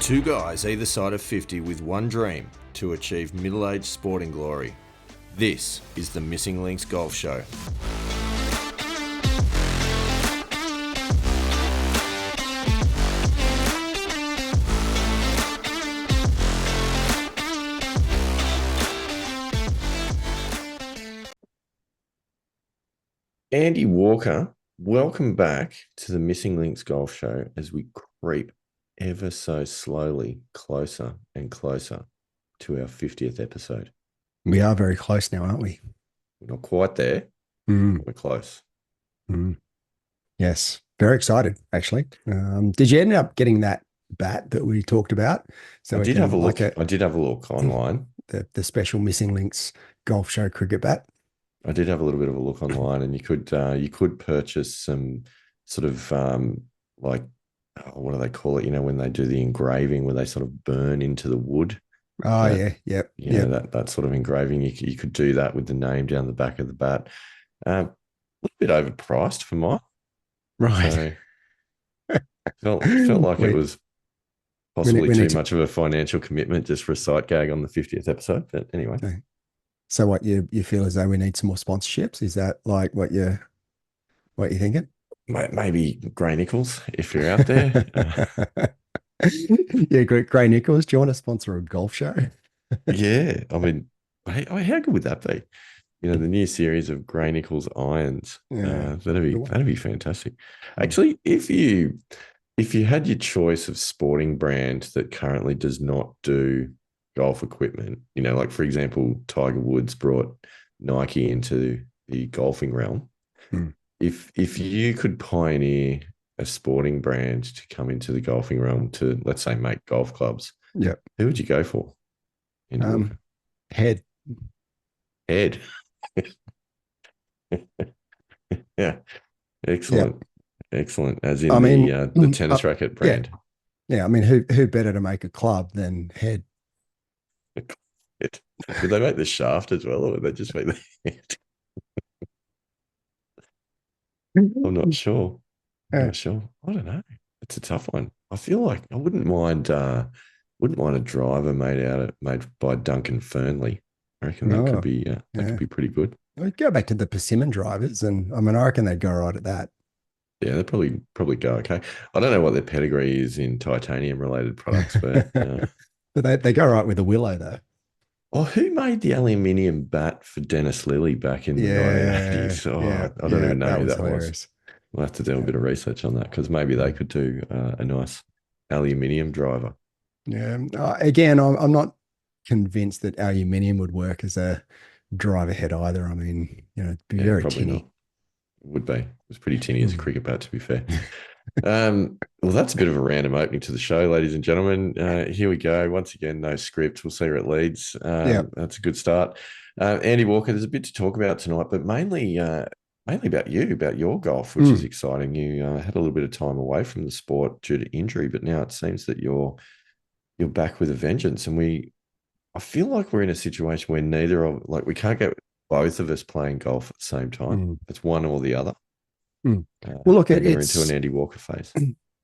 Two guys either side of 50 with one dream to achieve middle-aged sporting glory. This is the Missing Links Golf Show. Andy Walker, welcome back to the Missing Links Golf Show as we creep ever so slowly closer and closer to our 50th episode. We are very close now, aren't we? We're not quite there. We're close. Yes, very excited, actually. Did you end up getting that bat that we talked about? So I did have a look. I did have a look online. The special Missing Links Golf Show cricket bat. I did have a little bit of a look online, and you could purchase some sort of like, what do they call it? You know, when they do the engraving, where they sort of burn into the wood. Oh, yep. You know, that sort of engraving. You could do that with the name down the back of the bat. A little bit overpriced for mine. Right. So felt like it was possibly too much of a financial commitment just for a sight gag on the 50th episode. But anyway. Okay. So what you feel as though we need some more sponsorships? Is that like what you're thinking? Maybe Gray Nichols, if you're out there. Yeah, Gray Nichols. Do you want to sponsor a golf show? Yeah, I mean, how good would that be? You know, the new series of Gray Nichols irons. Yeah, that'd be fantastic. Actually, if you had your choice of sporting brand that currently does not do golf equipment, you know, like for example, Tiger Woods brought Nike into the golfing realm. If you could pioneer a sporting brand to come into the golfing realm to, let's say, make golf clubs, who would you go for? Head. Yeah, excellent. As in the tennis racket brand. Yeah, I mean, who better to make a club than Head? Would they make the shaft as well, or would they just make the head? I'm not sure. I don't know. It's a tough one. I feel like I wouldn't mind a driver made by Duncan Fernley. I reckon that could be pretty good. We'd go back to the Persimmon drivers, and I mean, I reckon they'd go right at that. Yeah, they'd probably go okay. I don't know what their pedigree is in titanium related products, but but they go right with the Willow though. Oh, who made the aluminium bat for Dennis Lilly back in the 1980s? I don't even know who that was. We'll have to do a bit of research on that because maybe they could do a nice aluminium driver. Yeah. Again, I'm not convinced that aluminium would work as a driver head either. I mean, you know, it'd be very tinny. Not. It would be. It was pretty tinny as a cricket bat, to be fair. Well, that's a bit of a random opening to the show, ladies and gentlemen. Here we go. Once again, no script. We'll see where it leads. That's a good start. Andy Walker, there's a bit to talk about tonight, but mainly about you, about your golf, which is exciting. You had a little bit of time away from the sport due to injury, but now it seems that you're back with a vengeance. And I feel like we're in a situation where we can't get both of us playing golf at the same time. It's one or the other. Well, look, it's into an Andy Walker phase.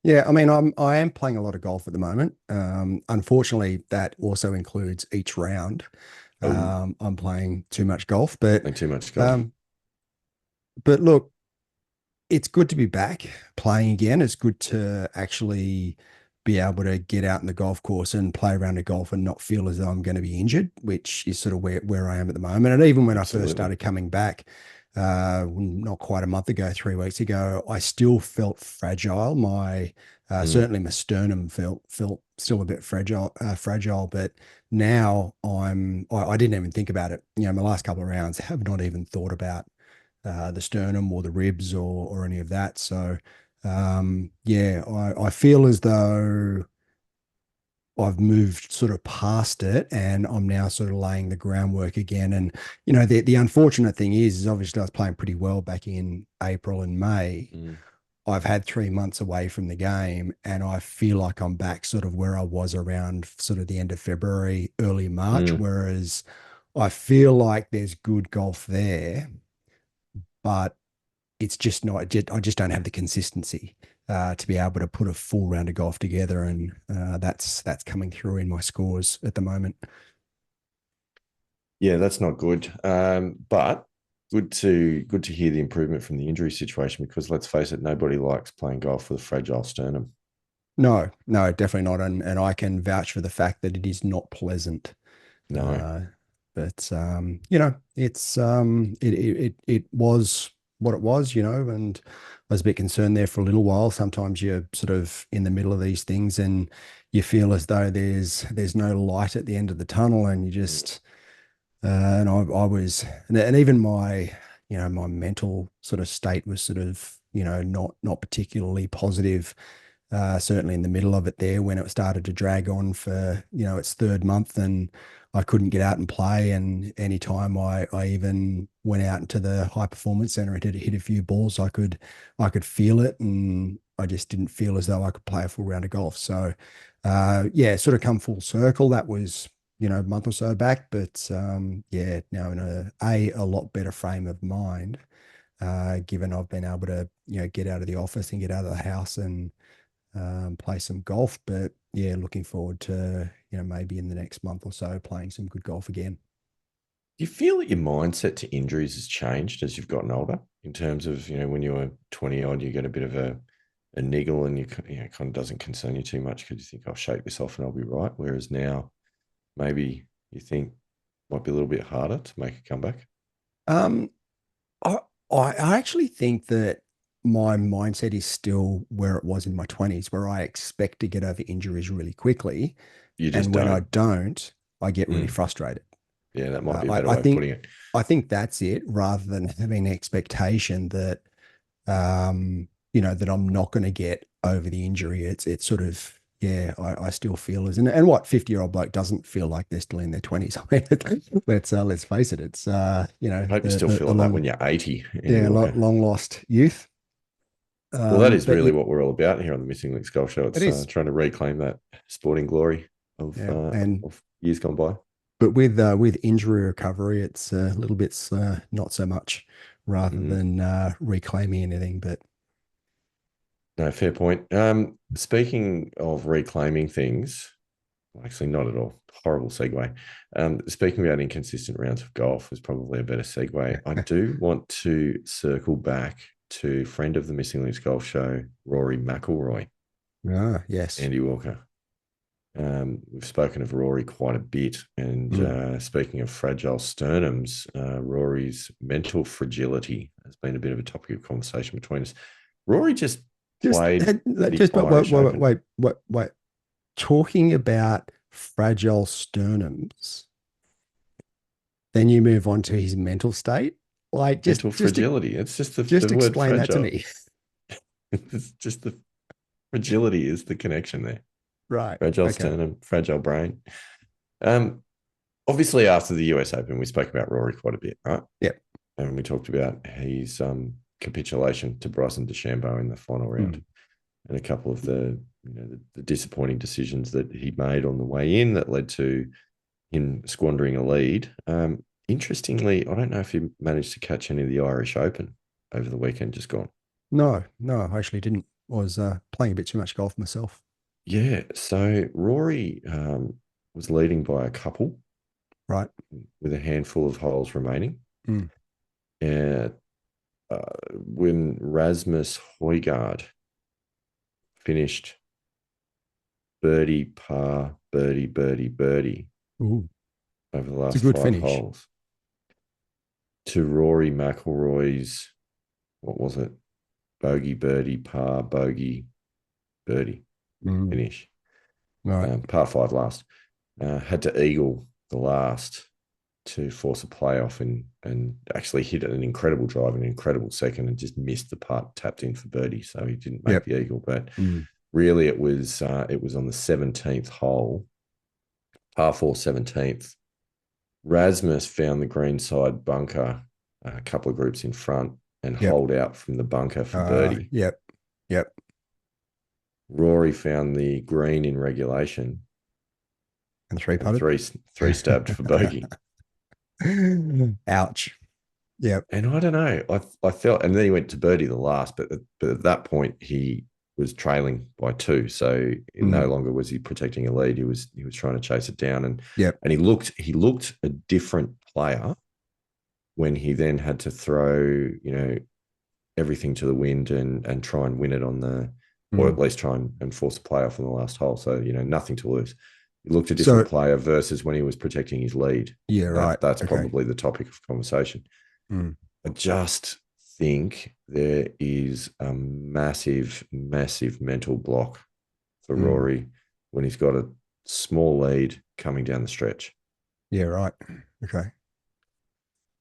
Yeah, I mean, I am playing a lot of golf at the moment. Unfortunately, that also includes each round. I'm playing too much golf, but look, it's good to be back playing again. It's good to actually be able to get out in the golf course and play around a golf and not feel as though I'm going to be injured, which is sort of where I am at the moment. And even when I first started coming back, not quite a month ago, 3 weeks ago, I still felt fragile. Certainly my sternum felt still a bit fragile, but now I didn't even think about it. You know, my last couple of rounds have not even thought about the sternum or the ribs or any of that. So I feel as though I've moved sort of past it and I'm now sort of laying the groundwork again. And, you know, the unfortunate thing is obviously I was playing pretty well back in April and May. I've had 3 months away from the game and I feel like I'm back sort of where I was around sort of the end of February, early March, whereas I feel like there's good golf there, but it's just not, I just don't have the consistency. to be able to put a full round of golf together, and that's coming through in my scores at the moment. Yeah, that's not good. But good to hear the improvement from the injury situation, because let's face it, nobody likes playing golf with a fragile sternum. No, no, definitely not, and I can vouch for the fact that it is not pleasant. No. Uh, but it's it was what it was, and I was a bit concerned there for a little while. Sometimes you're sort of in the middle of these things and you feel as though there's no light at the end of the tunnel, and you just and I was, and even my, my mental sort of state was sort of, not particularly positive. Certainly in the middle of it there, when it started to drag on for, its third month, and I couldn't get out and play. And anytime I even went out into the high performance center and hit a few balls, I could feel it, and I just didn't feel as though I could play a full round of golf. So, yeah, sort of come full circle. That was, a month or so back, but yeah, now in a lot better frame of mind, given I've been able to, get out of the office and get out of the house and play some golf. But yeah, looking forward to, maybe in the next month or so playing some good golf again. Do you feel that your mindset to injuries has changed as you've gotten older, in terms of, when you were 20 odd, you get a bit of a niggle, and it kind of doesn't concern you too much because you think, I'll shake this off and I'll be right. Whereas now, maybe you think might be a little bit harder to make a comeback. Um, I I actually think that my mindset is still where it was in my 20s, where I expect to get over injuries really quickly. You just And when I don't. don't, I get really Mm. frustrated. Yeah, that might Uh, be a better I, I way of think putting it. I think that's it, rather than having an expectation that that I'm not going to get over the injury. It's sort of, yeah, I still feel as, and what 50-year-old bloke doesn't feel like they're still in their 20s. I mean, let's face it, it's I hope you the still feel the like that long, when you're 80, Andy yeah, Walker. long lost youth. Well, that is But really yeah, what we're all about here on the Missing Links Golf Show. it It's is. trying to reclaim that sporting glory of, Yeah, uh, and of years gone by. but with injury recovery, it's a little bit not so much, rather Mm. than reclaiming anything. But No, fair point. Speaking of reclaiming things, well, actually, not at all. Horrible segue. Speaking about inconsistent rounds of golf is probably a better segue. I do want to circle back to friend of the Missing Links Golf Show, Rory McIlroy, yes. Andy Walker. We've spoken of Rory quite a bit. And Mm. speaking of fragile sternums, Rory's mental fragility has been a bit of a topic of conversation between us. Rory just Just, played the just, Irish Open. wait. Talking about fragile sternums, then you move on to his mental state. Like, Mental fragility. It's just the just word explain that to fragile. me. It's just the fragility is the connection there. Right. Fragile Okay. sternum, fragile brain. Um, Obviously, after the US Open, we spoke about Rory quite a bit, right? Yep. And we talked about his capitulation to Bryson DeChambeau in the final round, Mm. and a couple of the disappointing decisions that he made on the way in that led to him squandering a lead. Interestingly, I don't know if he managed to catch any of the Irish Open over the weekend just gone. No, no, I actually didn't. I was playing a bit too much golf myself. Yeah, so Rory was leading by a couple Right. with a handful of holes remaining. Mm. And when Rasmus Højgaard finished birdie, par, birdie, birdie, birdie Ooh, over the it's a last good five finish. holes, to Rory McIlroy's, what was it? Bogey, birdie, par, bogey, birdie Mm. finish. Right. Par five last. Had to eagle the last to force a playoff, and actually hit an incredible drive, an incredible second, and just missed the putt, tapped in for birdie, so he didn't make Yep. the eagle. But Mm. really, it was on the 17th hole, par four 17th. Rasmus found the greenside bunker, a couple of groups in front, and Yep. holed out from the bunker for birdie. Yep. Yep. Rory found the green in regulation And three and putted. three stabbed for bogey. Ouch. Yep. And I don't know. I felt, and then he went to birdie the last, but at that point was trailing by 2. So no Mm. longer was he protecting a lead. He was trying to chase it down, and Yep. he looked a different player when he then had to throw, everything to the wind and try and win it on the, or Mm. at least try and force a playoff on the last hole. So, nothing to lose. He looked a different So player versus when he was protecting his lead. yeah, And right. that's Okay. probably the topic of conversation. Mm. I just think there is a massive, massive mental block for Mm. Rory when he's got a small lead coming down the stretch. Yeah, right. Okay.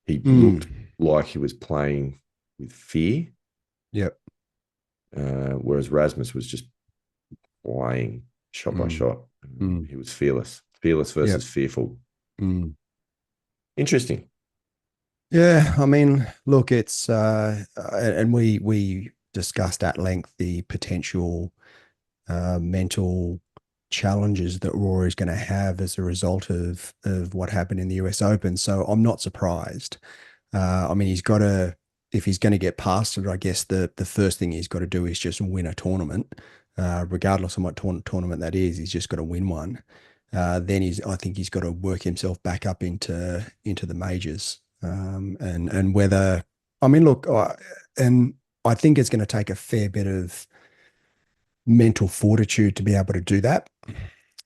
He looked Mm. like he was playing with fear, Yep. whereas Rasmus was just playing shot by Mm. shot. Mm. He was fearless Yep. versus fearful. Mm. Interesting. Yeah, I mean, look, it's and we discussed at length the potential mental challenges that Rory's going to have as a result of what happened in the US Open. So I'm not surprised. I mean, he's got to, if he's going to get past it, I guess the first thing he's got to do is just win a tournament, regardless of what tournament that is. He's just got to win one. Then I think he's got to work himself back up into the majors, and whether, I mean, look, and I think it's going to take a fair bit of mental fortitude to be able to do that.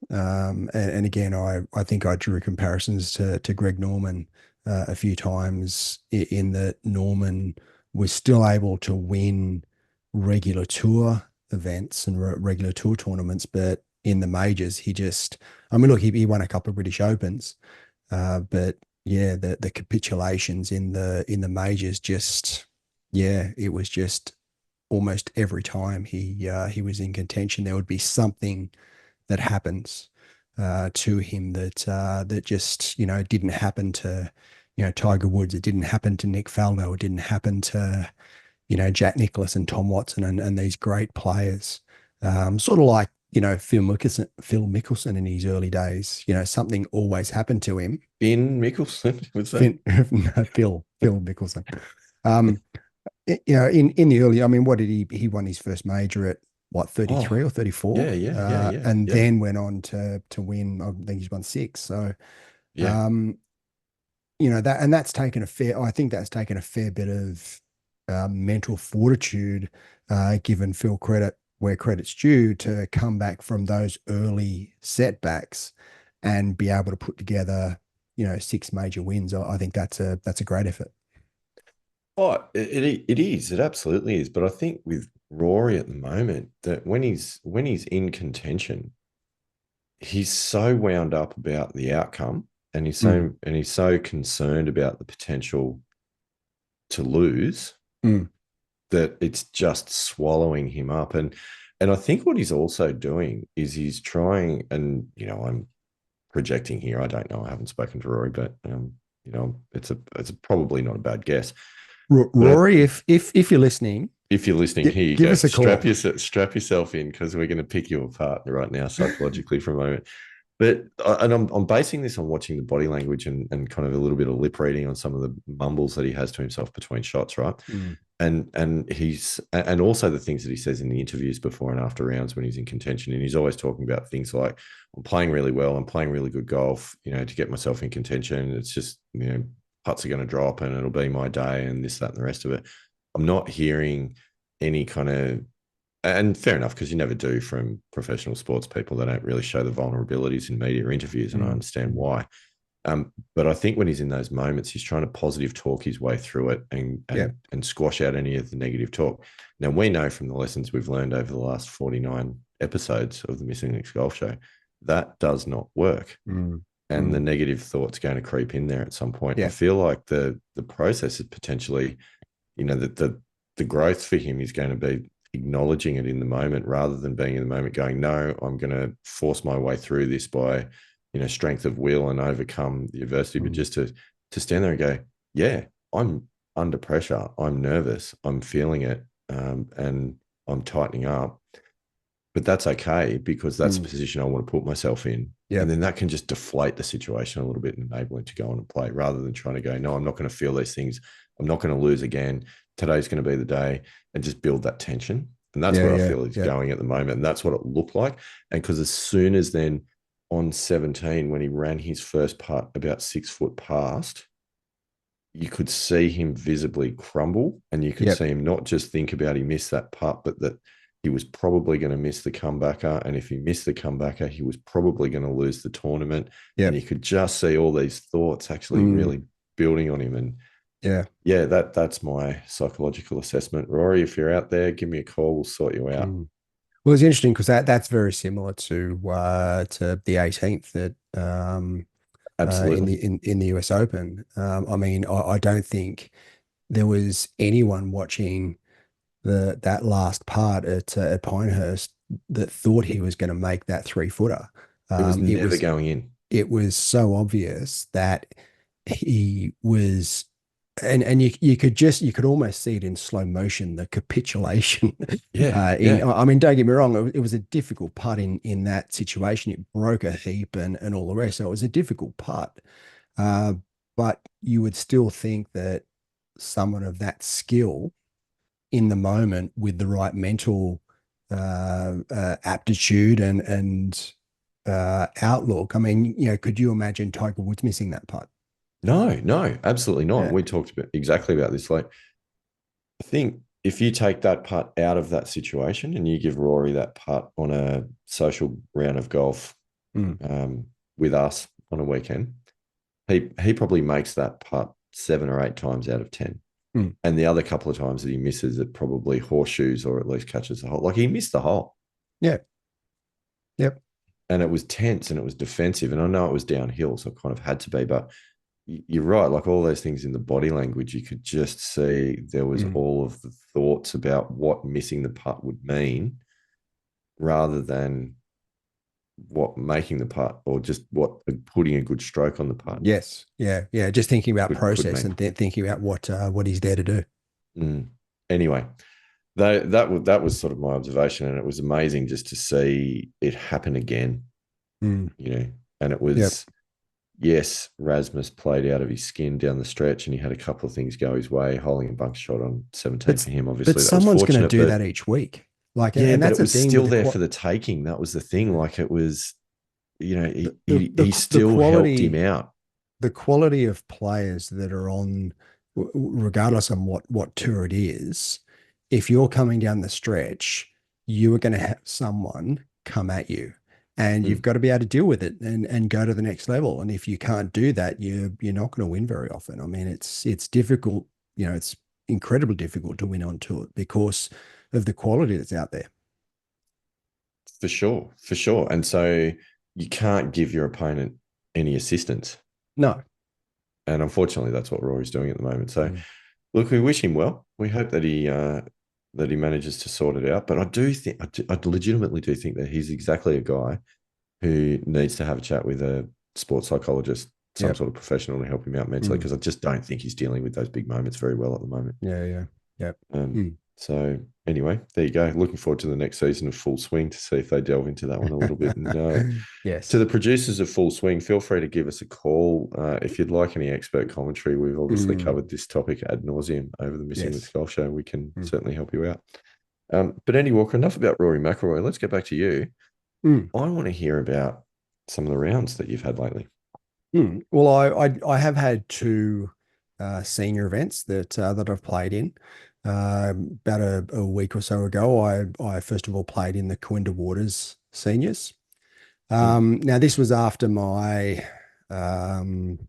And again, I think I drew comparisons to Greg Norman a few times in that Norman was still able to win regular tour events and regular tour tournaments, but in the majors, I mean, look, he won a couple of British Opens, but yeah, the capitulations in the majors just, yeah, it was just almost every time he was in contention, there would be something that happens to him that just didn't happen to Tiger Woods. It didn't happen to Nick Faldo. It didn't happen to Jack Nicklaus and Tom Watson and these great players. Sort of like Phil Mickelson in his early days. Something always happened to him. In Mickelson, was that? No, Phil Mickelson. Um, in the early, I mean, what did he won his first major at what, 33 Oh, or 34? yeah, yeah, yeah, yeah, And yeah, then went on to win, I think he's won six. So, yeah. um, that's taken I think that's taken a fair bit of mental fortitude, given Phil credit where credit's due, to come back from those early setbacks and be able to put together, six major wins. I think that's a great effort. Oh, it is. It absolutely is. But I think with Rory at the moment, that when he's in contention, he's so wound up about the outcome, and he's Mm, so concerned about the potential to lose, mm, that it's just swallowing him up. And I think what he's also doing is he's trying, and I'm projecting here. I don't know. I haven't spoken to Rory, but it's probably not a bad guess. But Rory, if you're listening, if you're listening, here you give go. us a call. Strap yourself in, because we're going to pick you apart right now psychologically for a moment. But and I'm basing this on watching the body language and kind of a little bit of lip reading on some of the mumbles that he has to himself between shots, right? Mm, And also the things that he says in the interviews before and after rounds when he's in contention. And he's always talking about things like, I'm playing really well, I'm playing really good golf, to get myself in contention. It's just, putts are going to drop and it'll be my day and this, that, and the rest of it. I'm not hearing any kind of, and fair enough, because you never do from professional sports people. They don't really show the vulnerabilities in media interviews, and I mm, understand why. But I think when he's in those moments, he's trying to positive talk his way through it and yeah. and and squash out any of the negative talk. Now we know from the lessons we've learned over the last 49 episodes of the Missing Links Golf Show, that does not work, Mm, and the mm, negative thought's going to creep in there at some point. I yeah. feel like the process is potentially, that the growth for him is going to be acknowledging it in the moment, rather than being in the moment going, no, I'm going to force my way through this by, strength of will and overcome the adversity. But Mm, just to stand there and go, yeah, I'm under pressure, I'm nervous, I'm feeling it, and I'm tightening up, but that's okay, because that's the mm, position I want to put myself in. yeah. And then that can just deflate the situation a little bit and enable him to go on and play, rather than trying to go, no, I'm not going to feel these things. I'm not going to lose again. Today's going to be the day, and just build that tension. And that's Yeah, where I yeah, feel he's yeah. going at the moment. And that's what it looked like. And because as soon as then on 17, when he ran his first putt about 6 foot past, you could see him visibly crumble, and you could Yep, see him not just think about he missed that putt, but that he was probably going to miss the comebacker. And if he missed the comebacker, he was probably going to lose the tournament. And yep. you could just see all these thoughts actually Mm, really building on him. And yeah. yeah, that's my psychological assessment. Rory, if you're out there, give me a call. We'll sort you out. Mm. Well, it's interesting because that's very similar to the 18th that Absolutely. in the US Open. I mean, I don't think there was anyone watching that last part at Pinehurst that thought he was going to make that 3 footer. It was It never was going in. it was so obvious that he was, and you could almost see it in slow motion, the capitulation. Yeah, In yeah. I mean, don't get me wrong, it was a difficult putt in that situation. It broke a heap and all the rest. So it was a difficult putt. Uh, but you would still think that someone of that skill in the moment with the right mental aptitude and outlook. I mean, could you imagine Tiger Woods missing that putt? No, no, absolutely not. Yeah. We talked about exactly about this. Like, I think if you take that putt out of that situation and you give Rory that putt on a social round of golf Mm, um, with us on a weekend, he probably makes that putt 7 or 8 times out of 10. mm. And the other couple of times that he misses it, probably horseshoes or at least catches the hole. Like he missed the hole. Yeah. Yep. And it was tense and it was defensive. And I know it was downhill, so it kind of had to be. But you're right. Like all those things in the body language, you could just see there was Mm. all of the thoughts about what missing the putt would mean rather than what making the putt or just what putting a good stroke on the putt Yes. Yeah. Yeah. Just thinking about could process mean. and thinking about what he's there to do. Mm. Anyway, that was sort of my observation, and it was amazing just to see it happen again. Mm. You know, and it Yep. was yes, Rasmus played out of his skin down the stretch, and he had a couple of things go his way, holding a bunker shot on 17 But for him. but Obviously, that was someone's going to fortunate, do but that each week. Like, yeah, and but that's it the was thing with still there for the taking. That was the thing. Like it was, the the he the, the still helped him quality out. the quality of players that are on, regardless of what tour it is, if you're coming down the stretch, you are going to have someone come at you, and you've Mm, got to be able to deal with it and go to the next level. And if you can't do that, you're not going to win very often. I mean, it's difficult. It's incredibly difficult to win on tour because of the quality that's out there. for sure, for sure. And so you can't give your opponent any assistance. No. And unfortunately, that's what Rory's doing at the moment. So Mm. look, we wish him well. We hope that he manages to sort it out. But I do think I legitimately do think that he's exactly a guy who needs to have a chat with a sports psychologist, some Yep. sort of professional to help him out mentally, Mm. because I just don't think he's dealing with those big moments very well at the moment. Yeah. Yeah. Yep. Mm. So anyway, there you go. Looking forward to the next season of Full Swing to see if they delve into that one a little bit. And to Yes. the producers of Full Swing, feel free to give us a call if you'd like any expert commentary. We've obviously Mm. covered this topic ad nauseum over the Missing Links Yes. Golf Show. We can Mm. certainly help you out. But Andy Walker, enough about Rory McIlroy. Let's get back to you. Mm. I want to hear about some of the rounds that you've had lately. Mm. Well, I have had two senior events that I've played in. About a week or so ago, I first of all played in the Kooindah Seniors. Mm. Now this was after my um,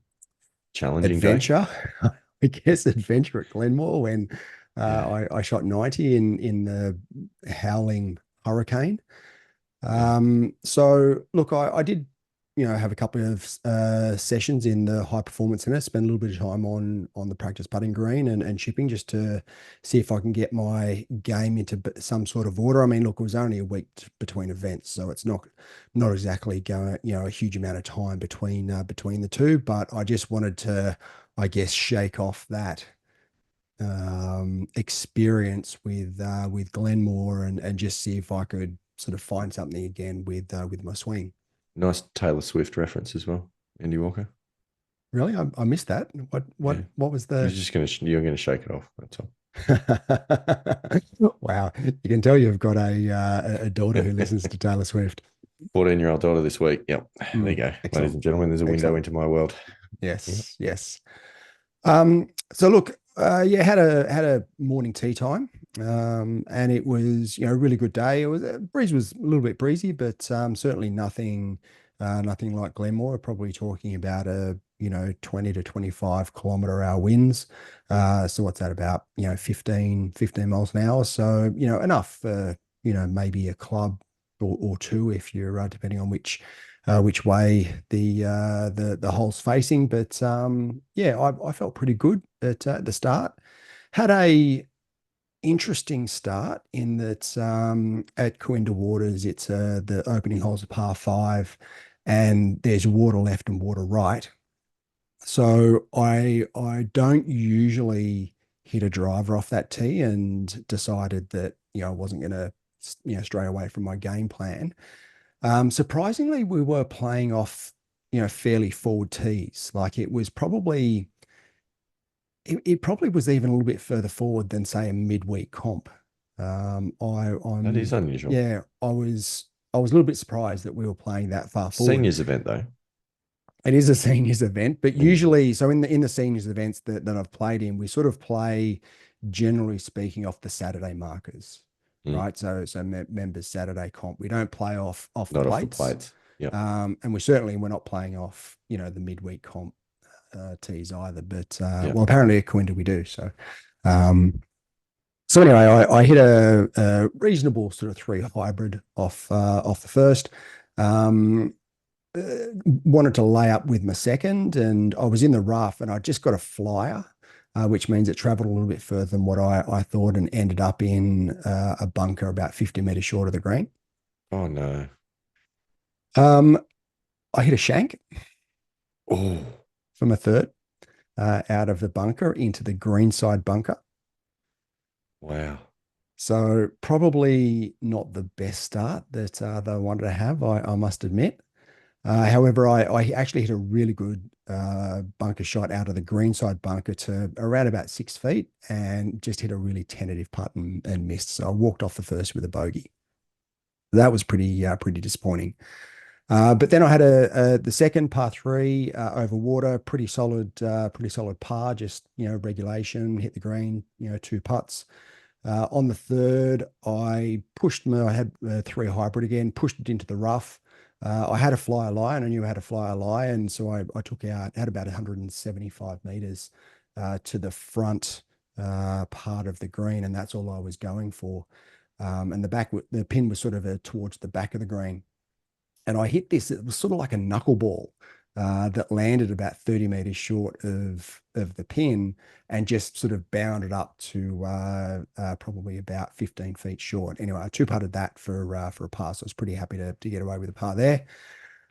Challenging day. adventure, I guess adventure at Glenmore when Yeah. I shot 90 in the howling hurricane. Yeah. So look, I did, have a couple of sessions in the high performance center, spend a little bit of time on the practice putting green and chipping just to see if I can get my game into some sort of order. I mean, look, it was only a week between events, so it's not exactly going, a huge amount of time between the two, but I just wanted to, I guess, shake off that experience with Glenmore and just see if I could sort of find something again with my swing. Nice Taylor Swift reference as well, Andy Walker. Really, I missed that. What Yeah. what what was You're the? just gonna you're gonna shake it off. That's all. Wow, you can tell you've got a daughter who listens to Taylor Swift. 14-year-old daughter this week. Yep. There you go. Ladies Excellent, and gentlemen, there's a window excellent. into my world. Yep. Yes, yes. So look, yeah, had a morning tea time, and it was a really good day. It was breeze was a little bit breezy, but certainly nothing like Glenmore. Probably talking about a 20 to 25 km/h winds. Mm. So what's that about 15 miles an hour. So enough for maybe a club or two if you're depending on which way the hole's facing. But yeah, I felt pretty good at the start. Had a interesting start in that at Kooindah Waters, it's the opening hole's a par five, and there's water left and water right. So I don't usually hit a driver off that tee, and decided that I wasn't going to stray away from my game plan. Surprisingly, we were playing off, fairly forward tees. Like it probably was even a little bit further forward than say a midweek comp. That is I'm unusual. Yeah, I was a little bit surprised that we were playing that far forward. Seniors event though. It is a seniors event, but Mm. usually, so in the seniors events that I've played in, we sort of play, generally speaking, off the Saturday markers, Mm. right? So members Saturday comp. We don't play off the Not off the plates, plates. Yep. and we're not playing off the midweek comp tees either. But Yep. well, apparently at Kooindah we do. Um, so anyway, I hit a reasonable sort of three hybrid off the first. Um, Wanted to lay up with my second, and I was in the rough, and I just got a flyer, which means it traveled a little bit further than what I thought, and ended up in a bunker about 50 meters short of the green. Oh no. Um, I hit a shank Oh, from a third out of the bunker into the green side bunker. wow. So probably not the best start that I wanted to have, I must admit. However, I actually hit a really good bunker shot out of the greenside bunker to around about 6 feet, and just hit a really tentative putt and missed. So I walked off the first with a bogey. That was pretty disappointing. But then I had the second par three over water, pretty solid par, just regulation, hit the green, two putts. On the third, I had three hybrid again, pushed it into the rough. I had a flyer lie, and I knew I had a flyer lie. And so I took out, had about 175 meters to the front part of the green. And that's all I was going for. And the pin was sort of towards the back of the green. And I hit this, it was sort of like a knuckleball that landed about 30 meters short of the pin, and just sort of bounded up to probably about 15 feet short. Anyway, I two putted that for a par. So I was pretty happy to get away with a par there.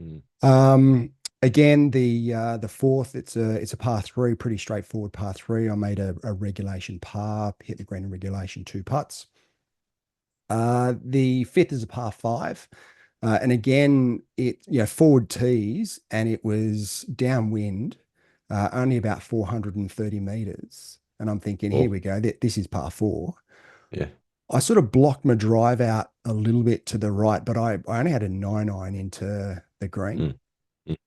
Mm. Again, the fourth, it's a par three, pretty straightforward par three. I made a regulation par, hit the green in regulation, two putts. The fifth is a par five. And again, forward tees, and it was downwind, only about 430 meters. And I'm thinking, here Oh, we go. This is par four. yeah. I sort of blocked my drive out a little bit to the right, but I only had a 9-iron into the green, Mm. Mm.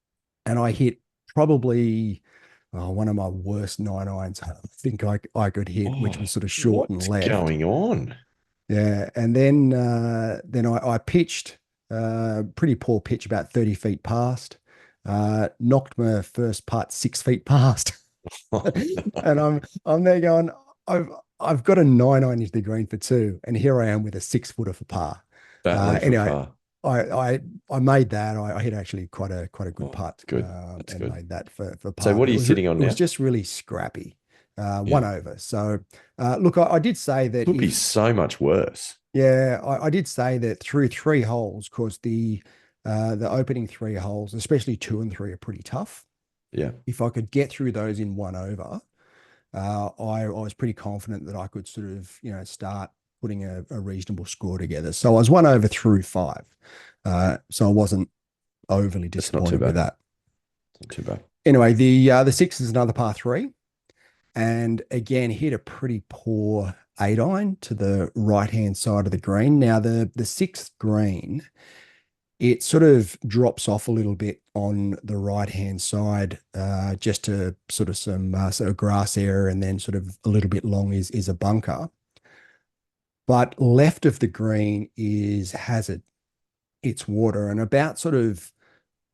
and I hit probably one of my worst 9-irons I think I could hit, which Oh, was sort of short and what's left. going on? Yeah, and then I pitched pretty poor pitch, about 30 feet past. Knocked my first putt 6 feet past, Oh, and no. I'm there going, I've I've got a 9-iron into the green for two, and here I am with a 6-footer for par. Battling for Anyway, par. I made that. I hit actually quite a good Oh, putt, that's good. That's and good. made that for So par. what But are you sitting on it was now? just really scrappy, Yeah. one over. So look, I did say that Could be if so much worse. yeah, I did say that through three holes, because the opening three holes, especially two and three, are pretty tough. Yeah. If I could get through those in one over, I was pretty confident that I could sort of start putting a reasonable score together. So I was one over through five, so I wasn't overly That's not too disappointed with bad. that. Not too bad. Anyway, the six is another par three. and again hit a pretty poor 8 iron to the right hand side of the green. Now the sixth green, it sort of drops off a little bit on the right hand side, just to sort of some sort of grass area, and then sort of a little bit long is a bunker. But left of the green is hazard. It's water, and about sort of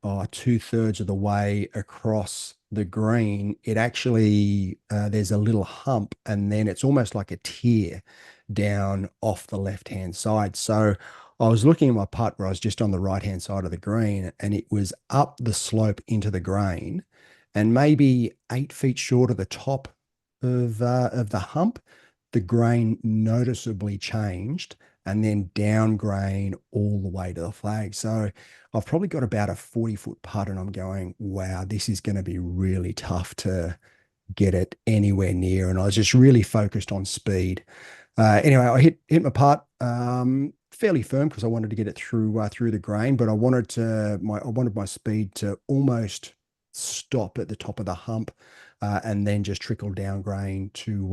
2/3 of the way across the green, it actually there's a little hump, and then it's almost like a tear down off the left hand side. So I was looking at my putt where I was just on the right hand side of the green, and it was up the slope into the green, and maybe 8 feet short of the top of the hump, the grain noticeably changed, and then down grain all the way to the flag. So I've probably got about a 40-foot putt, and I'm going, wow, this is going to be really tough to get it anywhere near. And I was just really focused on speed. Anyway, I hit my putt, fairly firm because I wanted to get it through the grain, but I wanted my speed to almost stop at the top of the hump, and then just trickle down grain to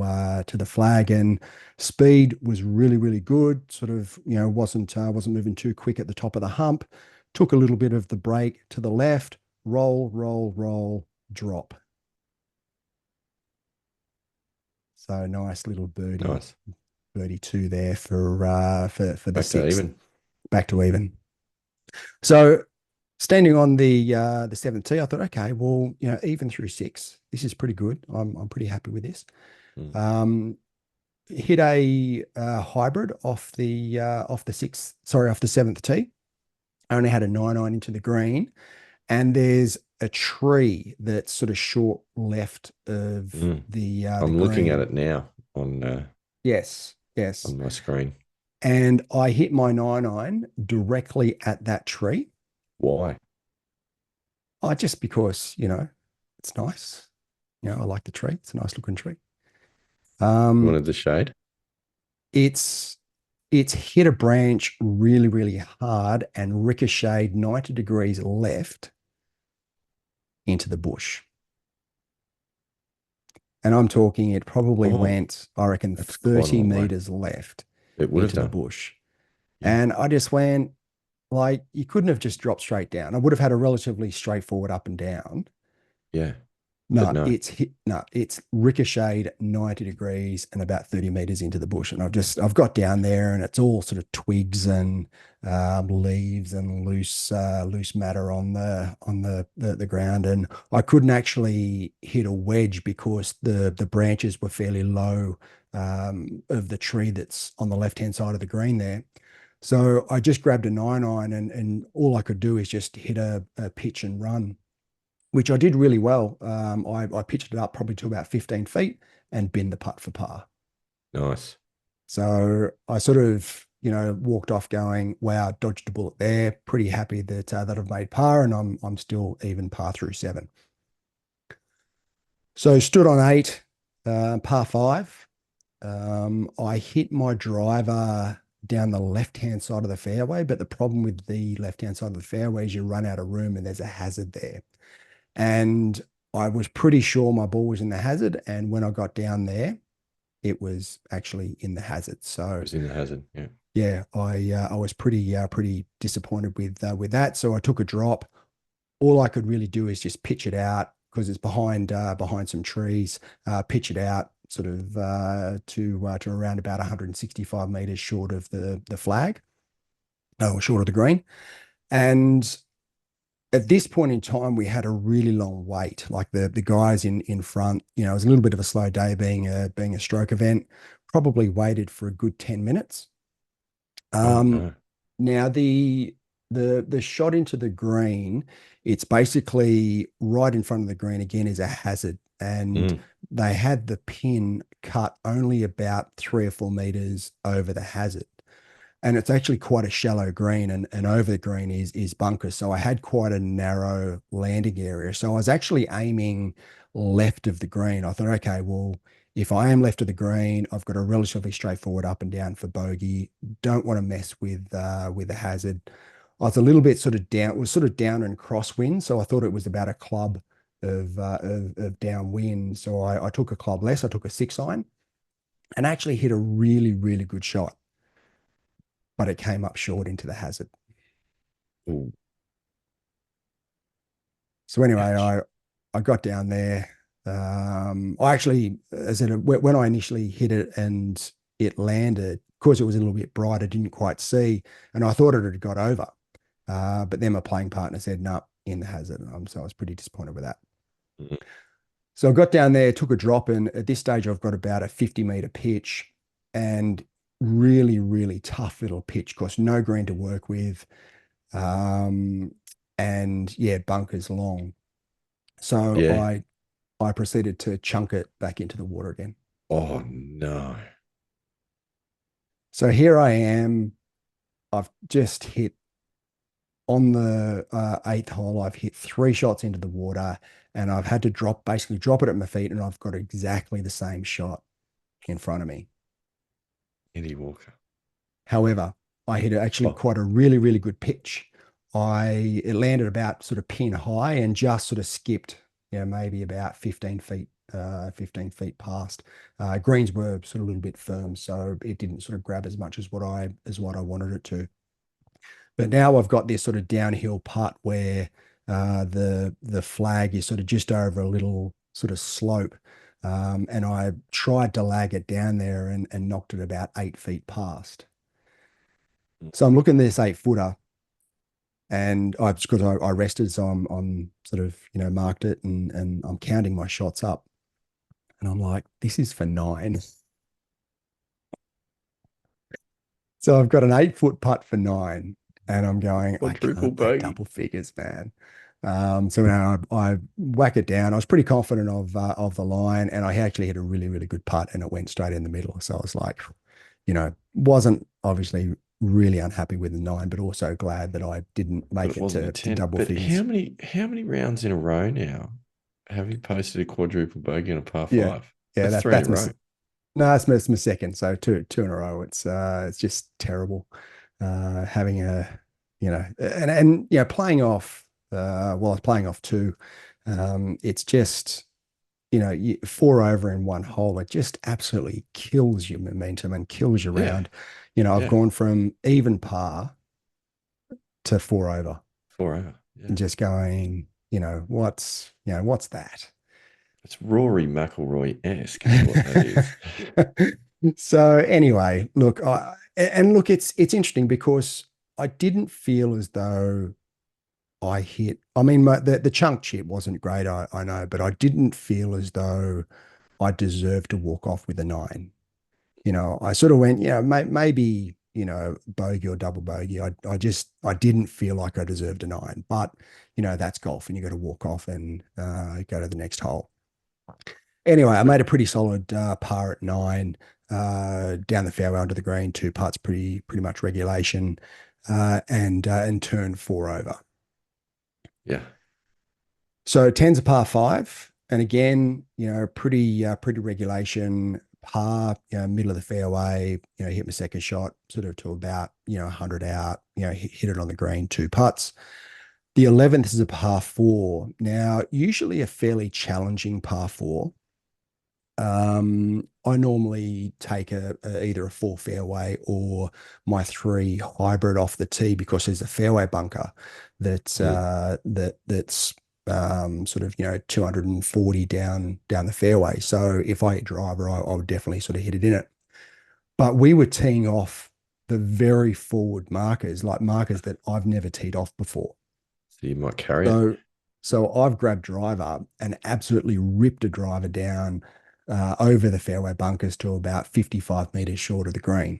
the flag. And speed was really, really good. Sort of, wasn't moving too quick at the top of the hump. Took a little bit of the break to the left, roll, roll, roll, drop. So nice little Nice. birdie two there for the Back to sixth. even. Back to even. So standing on the seventh tee, I thought, okay, well, even through six, this is pretty good. I'm pretty happy with this. Mm. Hit a hybrid off the sixth, sorry, off the seventh tee. I only had a 9 iron into the green, and there's a tree that's sort of short left of the I'm looking at green. it now Yes, yes. on my screen. And I hit my 9 iron directly at that tree. Why? Just because, it's nice. I like the tree. It's a nice looking tree. You Um, wanted the shade? it's it's hit a branch really, really hard and ricocheted 90 degrees left into the bush. And I'm talking, it probably Oh, went, I reckon, that's quite a 30 long way. meters left It would have into the done. bush. Yeah. And I just went, like, you couldn't have just dropped straight down. I would have had a relatively straightforward up and down. Yeah. But No, no. it's ricocheted 90 degrees and about 30 meters into the bush. And I've got down there, and it's all sort of twigs and leaves and loose matter on the ground. And I couldn't actually hit a wedge because the branches were fairly low, of the tree that's on the left-hand side of the green there. So I just grabbed a 9 iron, and all I could do is just hit a pitch and run, which I did really well. I pitched it up probably to about 15 feet and binned the putt for par. Nice. So I sort of, walked off going, wow, dodged a bullet there. Pretty happy that I've made par, and I'm still even par through seven. So stood on eight, par five. I hit my driver down the left-hand side of the fairway, but the problem with the left-hand side of the fairway is you run out of room and there's a hazard there. And I was pretty sure my ball was in the hazard. And when I got down there, it was actually in the hazard. It So was in the hazard. Yeah. yeah, I was pretty disappointed with that. So I took a drop. All I could really do is just pitch it out because it's behind some trees. Pitch it out sort of to around about 165 meters short of the flag, or short of the green. And at this point in time, we had a really long wait. Like the guys in front, it was a little bit of a slow day being a stroke event. Probably waited for a good 10 minutes. Oh Um, no. Now the shot into the green, it's basically right in front of the green again is a hazard, and Mm. they had the pin cut only about 3 or 4 meters over the hazard. And it's actually quite a shallow green, and over the green is bunker. So I had quite a narrow landing area. So I was actually aiming left of the green. I thought, okay, well, if I am left of the green, I've got a relatively straightforward up and down for bogey. Don't want to mess with the hazard. I was a little bit sort of down, it was sort of down and crosswind. So I thought it was about a club of downwind. So I took a club less. I took a 6-iron and actually hit a really, really good shot, but it came up short into the hazard. Ooh, So anyway, ouch. I got down there. I actually, as in when I initially hit it and it landed, of course, it was a little bit bright. I didn't quite see, and I thought it had got over. But then my playing partner said, "No, in the hazard." So I was pretty disappointed with that. Mm. So I got down there, took a drop, and at this stage, I've got about a 50-meter pitch, and really, really tough little pitch. Of course, no green to work with, um, and yeah, bunkers long. So Yeah. I proceeded to chunk it back into the water again. Oh no. So here I am. I've just hit on the eighth hole. I've hit 3 shots into the water, and I've had to basically drop it at my feet, and I've got exactly the same shot in front of me. Eddie Walker. However, I hit actually Oh, quite a really, really good pitch. It landed about sort of pin high and just sort of skipped, maybe about 15 feet past. Greens were sort of a little bit firm, so it didn't sort of grab as much as what I wanted it to. But now I've got this sort of downhill putt where the flag is sort of just over a little sort of slope. And I tried to lag it down there and knocked it about 8 feet past. So I'm looking at this 8 footer and because I rested, so I'm sort of, marked it and I'm counting my shots up. And I'm like, this is for 9. So I've got an 8 foot putt for 9, and I'm going, I quadruple can't make bogey. double figures, man. So now I whack it down. I was pretty confident of the line, and I actually hit a really, really good putt, and it went straight in the middle. So I was like, wasn't obviously really unhappy with the 9, but also glad that I didn't But make it it wasn't a to 10. double But figures. how many rounds in a row now have you posted a quadruple bogey on a par Yeah, five? yeah, That's that three in a that's my row. no, that's my second. So two in a row. It's just terrible. Having and playing off. Well, I was playing off two. It's just 4 over in one hole. It just absolutely kills your momentum and kills your Yeah. round. I've Yeah. gone from even par to 4 over, Four over. and Yeah. just going. What's that? It's Rory McIlroy-esque is what that is. So anyway, look, look, it's interesting because I didn't feel as though I hit. I mean, the chunk chip wasn't great, I know, but I didn't feel as though I deserved to walk off with a 9. I sort of went, maybe, bogey or double bogey. I didn't feel like I deserved a 9, but that's golf, and you got to walk off and go to the next hole. Anyway, I made a pretty solid par at 9, down the fairway onto the green, 2 putts, pretty much regulation, and turned 4 over. Yeah. So 10's a par 5, and again, pretty regulation par, middle of the fairway. Hit my second shot sort of to about 100 out. Hit it on the green, 2 putts. The 11th is a par 4. Now, usually a fairly challenging par 4. I normally take either a 4 fairway or my 3 hybrid off the tee, because there's a fairway bunker Mm. that's sort of 240 down the fairway. So if I hit driver, I would definitely sort of hit it in it. But we were teeing off the very forward markers, like markers that I've never teed off before. So you might carry it. So, so I've grabbed driver and absolutely ripped a driver down over the fairway bunkers to about 55 meters short of the green,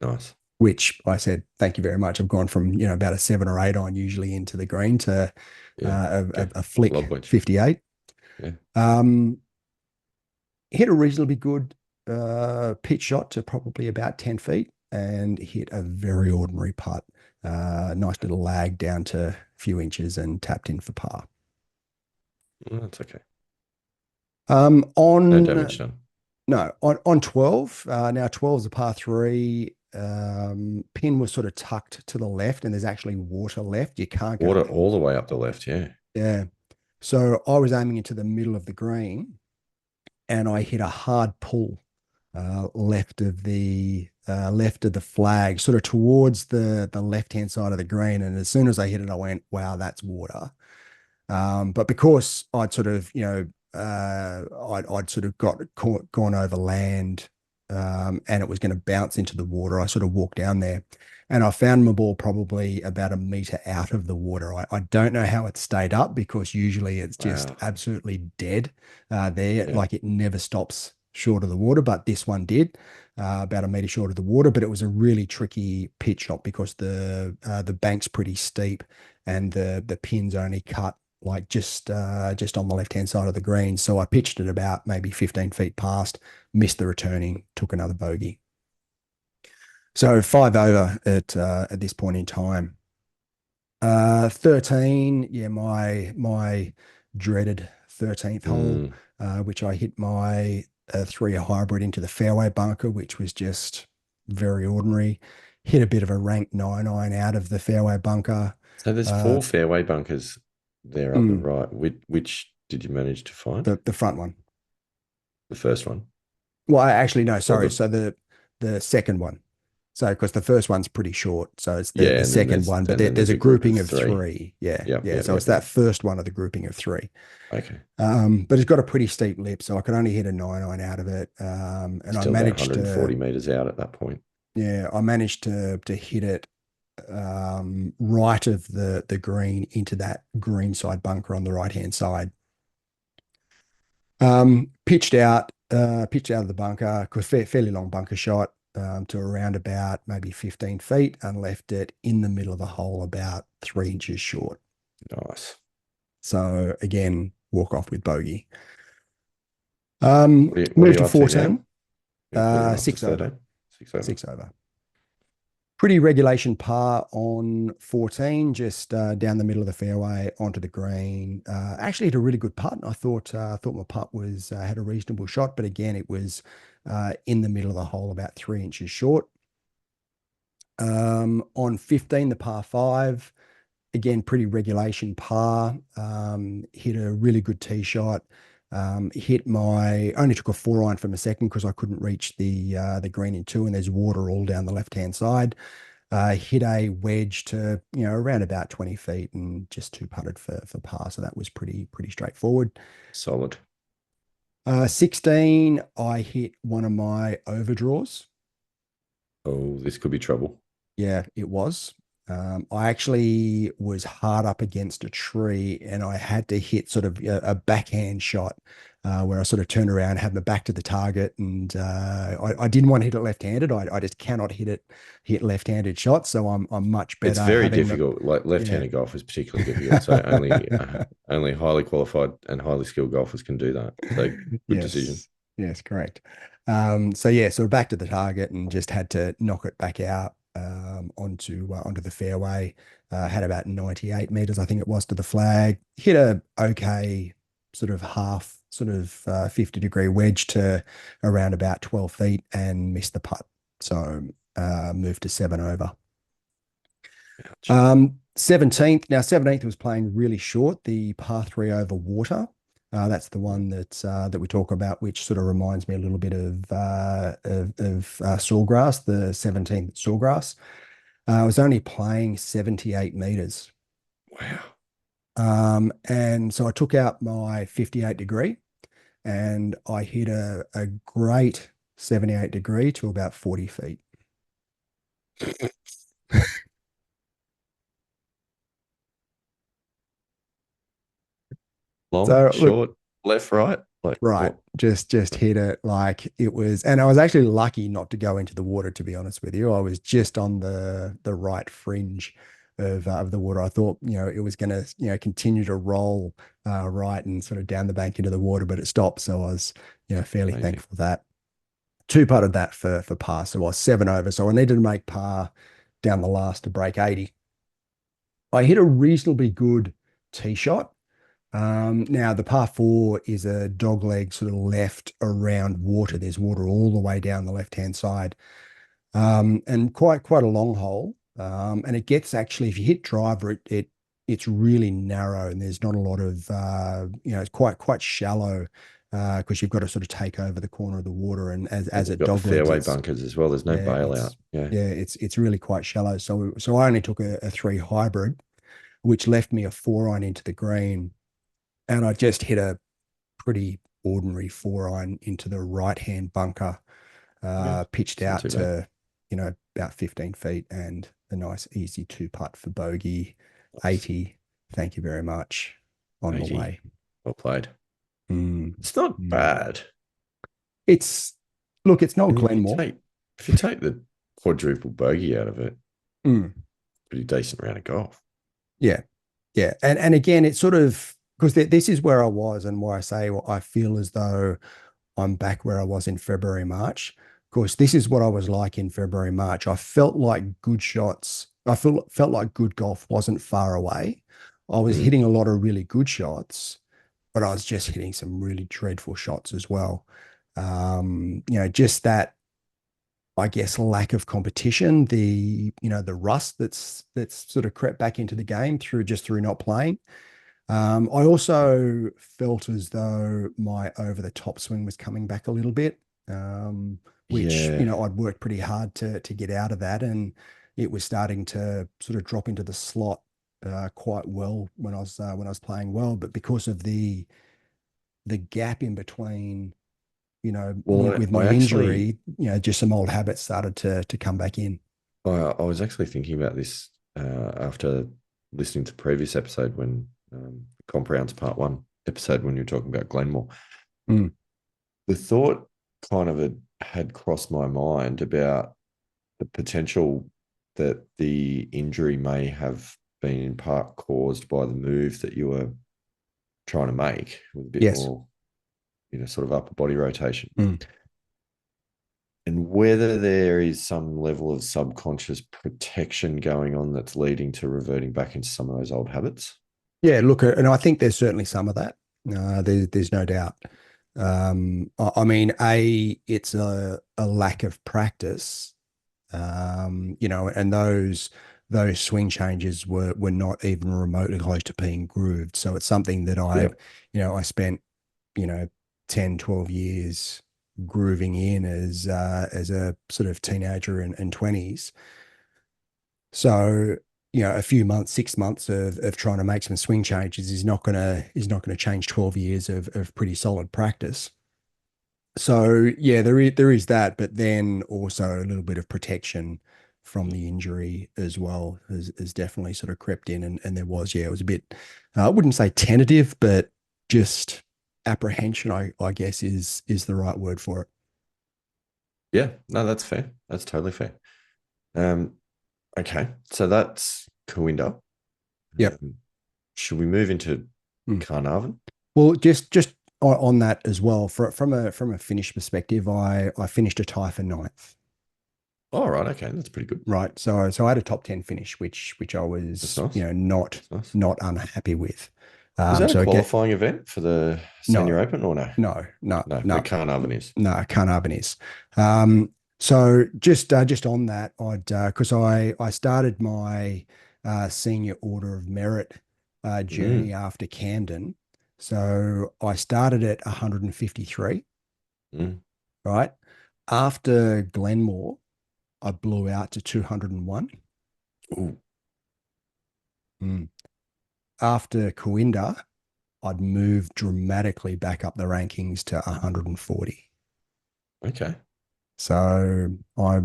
Nice. which I said, thank you very much. I've gone from, about a 7 or 8 iron usually into the green to Yeah. Okay. a flick Lob wedge. 58. Yeah. Um, Hit a reasonably good pitch shot to probably about 10 feet, and hit a very ordinary putt. Nice little lag down to a few inches and tapped in for par. Well, that's okay. No On damage done. No, on 12. Now 12 is a par 3. Pin was sort of tucked to the left, and there's actually water left. You can't go Water left. all the way up the left. Yeah. Yeah. So I was aiming into the middle of the green, and I hit a hard pull left of the flag, sort of towards the left hand side of the green. And as soon as I hit it, I went, "Wow, that's water." But because I'd sort of, I'd sort of gone over land, and it was going to bounce into the water, I sort of walked down there, and I found my ball probably about a meter out of the water. I don't know how it stayed up because usually it's just Wow. absolutely dead there, Yeah. like it never stops short of the water, but this one did. About a meter short of the water, but it was a really tricky pitch shot because the bank's pretty steep and the pins only cut like just on the left hand side of the green. So I pitched it about maybe 15 feet past, missed the returning, took another bogey. So 5 over at this point in time. 13, yeah, my dreaded 13th hole, Mm. which I hit my three hybrid into the fairway bunker, which was just very ordinary. Hit a bit of a rank 9 iron out of the fairway bunker. So there's Uh, four fairway bunkers there up the mm, right. Which did you manage to find? the front one. The first one Well, actually, no, or sorry. the So the second one. So because the first one's pretty short, so it's the yeah, and then second one. But there's there's a a group of grouping of three. three. Yeah, Yep, yeah. yep, So it's yep, that yep. first one of the grouping of three. Okay. But it's got a pretty steep lip, so I could only hit a 9 iron out of it. And I Still about managed 140 to, meters out at that point. yeah, I managed to hit it right of the green into that green side bunker on the right hand side. Pitched out of the bunker, fairly long bunker shot, to around about maybe 15 feet, and left it in the middle of the hole about 3 inches short. Nice. So again, walk off with bogey. What are Move you to up to now? 14, What are you after 6 over, 13? 6 over. 6 over. Pretty regulation par on 14, just down the middle of the fairway onto the green. Actually, had a really good putt. I thought my putt was had a reasonable shot, but again, it was in the middle of the hole, about 3 inches short. On 15, the par five, again, pretty regulation par. Hit a really good tee shot. Only took a 4 iron from a second because I couldn't reach the green in two, and there's water all down the left hand side. Hit a wedge to around about 20 feet and just two putted for par. So that was pretty straightforward. Solid. 16, I hit one of my overdraws. Oh, this could be trouble. Yeah, it was. I actually was hard up against a tree, and I had to hit sort of a backhand shot where I sort of turned around, had my back to the target, and I didn't want to hit it left-handed. I just cannot hit left-handed shots, so I'm much It's better very having the difficult. Like yeah. left-handed golf is particularly difficult. So only highly qualified and highly skilled golfers can do that. So good decision. Yes, yes, correct. So yeah, so back to the target and just had to knock it back out onto the fairway. Had about 98 meters, I think it was, to the flag. Hit a okay sort of half, sort of 50-degree wedge to around about 12 feet and missed the putt. So moved to 7 over. Ouch. 17th. Now, 17th was playing really short, the par three over water. That's the one that we talk about, which sort of reminds me a little bit of Sawgrass, the 17th Sawgrass. I was only playing 78 meters. Wow. And so I took out my 58 degree and I hit a great 78 degree to about 40 feet. Long, So look, short, left, right. Like right. what? Just hit it like it was, and I was actually lucky not to go into the water, to be honest with you. I was just on the right fringe of the water. I thought, it was gonna, continue to roll right and sort of down the bank into the water, but it stopped. So I was, fairly Amazing. thankful for that. Two putted that for par. So I was 7 over. So I needed to make par down the last to break 80. I hit a reasonably good tee shot. Now the par four is a dog leg sort of left around water. There's water all the way down the left hand side, and quite a long hole. And it gets, actually, if you hit driver, it it's really narrow and there's not a lot of it's quite shallow because you've got to sort of take over the corner of the water, and And as you've it got the doglegs, fairway it's bunkers as well. There's no yeah, bailout. Yeah. it's really quite shallow. So I only took a three hybrid, which left me a 4-iron into the green, and I just hit a pretty ordinary 4-iron into the right hand bunker, Yeah. pitched It's not out too bad. to about 15 feet, and a nice easy two putt for bogey, Nice. 80. Thank you very much. On my 80. way. Well played. Mm, It's not mm. bad. It's Look, it's not And Glenmore. if you take the quadruple bogey out of it, Mm, pretty decent round of golf. yeah, yeah, and again, it's sort of because this is where I was, and why I say I feel as though I'm back where I was in February, March. Of course, this is what I was like in February, March. I felt like good shots. I felt like good golf wasn't far away. I was Mm. hitting a lot of really good shots, but I was just hitting some really dreadful shots as well. Just that, I guess, lack of competition, the rust that's sort of crept back into the game through not playing. I also felt as though my over the top swing was coming back a little bit, which Yeah. I'd worked pretty hard to get out of that, and it was starting to sort of drop into the slot quite well when I was playing well. But because of the gap in between, Well, with my I actually, injury, just some old habits started to come back in. I was actually thinking about this after listening to the previous episode when Comp Rounds Part 1 episode when you were talking about Glenmore. Mm. The thought kind of had crossed my mind about the potential that the injury may have been in part caused by the move that you were trying to make with a bit Yes. more, sort of upper body rotation. Mm. And whether there is some level of subconscious protection going on that's leading to reverting back into some of those old habits. Yeah, look, and I think there's certainly some of that. There's no doubt. I mean, it's a lack of practice, and those swing changes were not even remotely close to being grooved. So it's something that Yeah, I spent, you know, 10, 12 years grooving in as a sort of teenager and 20s. So, a few months, 6 months of trying to make some swing changes is not gonna change 12 years of pretty solid practice. So yeah, there is that, but then also a little bit of protection from the injury as well has definitely sort of crept in, and there was, yeah, it was a bit, I wouldn't say tentative, but just apprehension, I guess is the right word for it. yeah, no, that's fair. That's totally fair. Um, okay, so that's Kooindah. Yep. Should we move into Mm. Carnarvon? Well, just on that as well, from a finish perspective, I finished a tie for ninth. All right, okay, that's pretty good. Right. So I had a top 10 finish, which I That's was, nice. not That's nice. not unhappy with. Was that a So again, qualifying event for the no, Senior Open or no? no, no, No, no, but Carnarvon is. no, Carnarvon is. So just on that, I'd because I started my senior order of merit journey Mm, after Camden. So I started at 153, mm. right? After Glenmore, I blew out to 201. Ooh, Mm. After Kooindah, I'd moved dramatically back up the rankings to 140. okay. So I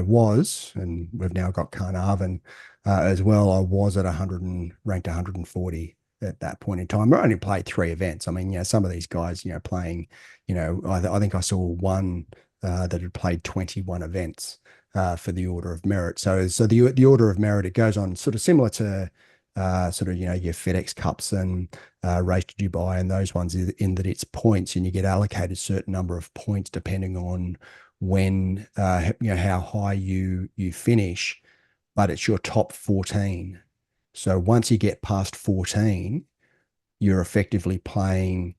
was, and we've now got Carnarvon as well. I was at 100 and ranked 140 at that point in time. I only played three events. I mean, some of these guys, playing, I think I saw one that had played 21 events for the Order of Merit. So the Order of Merit, it goes on sort of similar to sort of your FedEx Cups and Race to Dubai and those ones, in that it's points, and you get allocated a certain number of points depending on when how high you finish, but it's your top 14. So once you get past 14, you're effectively playing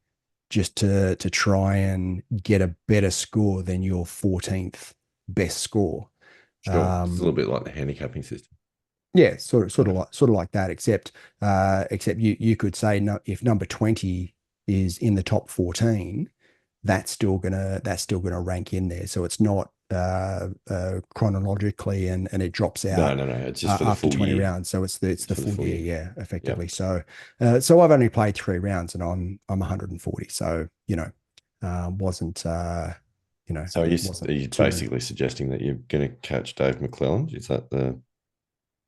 just to try and get a better score than your 14th best score. Sure. It's a Um, little bit like the handicapping system. Yeah, kind of. sort of like that, except you could say no, if number 20 is in the top 14, that's still gonna rank in there. So it's not chronologically and it drops No, out no, no. It's just for the after full 20 year. rounds. So it's It's the for the full full year, year. yeah, Yeah. effectively. So I've only played 3 rounds and I'm 140. So, wasn't So are wasn't you too. basically suggesting that you're going to catch Dave McClelland? Is that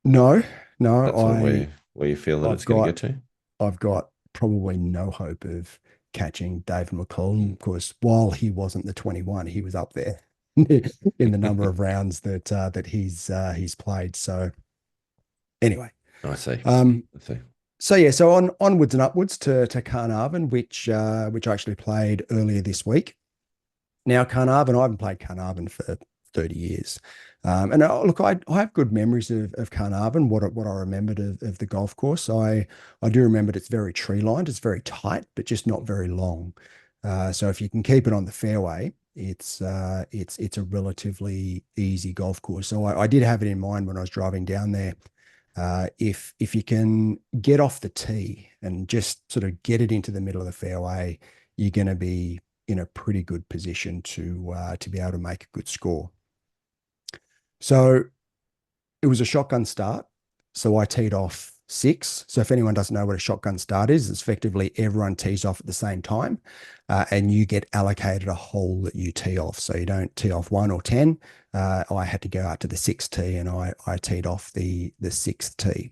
No, no, that sort of where you feel that I've it's going to got get to? I've got probably no hope of catching David McCullum because while he wasn't the 21, he was up there in the number of rounds that he's played. So anyway, I see. um, I see. so yeah, so onwards and upwards to Carnarvon, which I actually played earlier this week. Now, Carnarvon, I haven't played Carnarvon for 30 years. And look, I have good memories of Carnarvon, what I remembered of the golf course. I do remember it's very tree lined, it's very tight, but just not very long. So if you can keep it on the fairway, it's a relatively easy golf course. So I did have it in mind when I was driving down there. If you can get off the tee and just sort of get it into the middle of the fairway, you're going to be in a pretty good position to be able to make a good score. So it was a shotgun start. So I teed off 6. So if anyone doesn't know what a shotgun start is, it's effectively everyone tees off at the same time, and you get allocated a hole that you tee off. So you don't tee off 1 or 10. I had to go out to the 6th tee, and I teed off the 6th tee.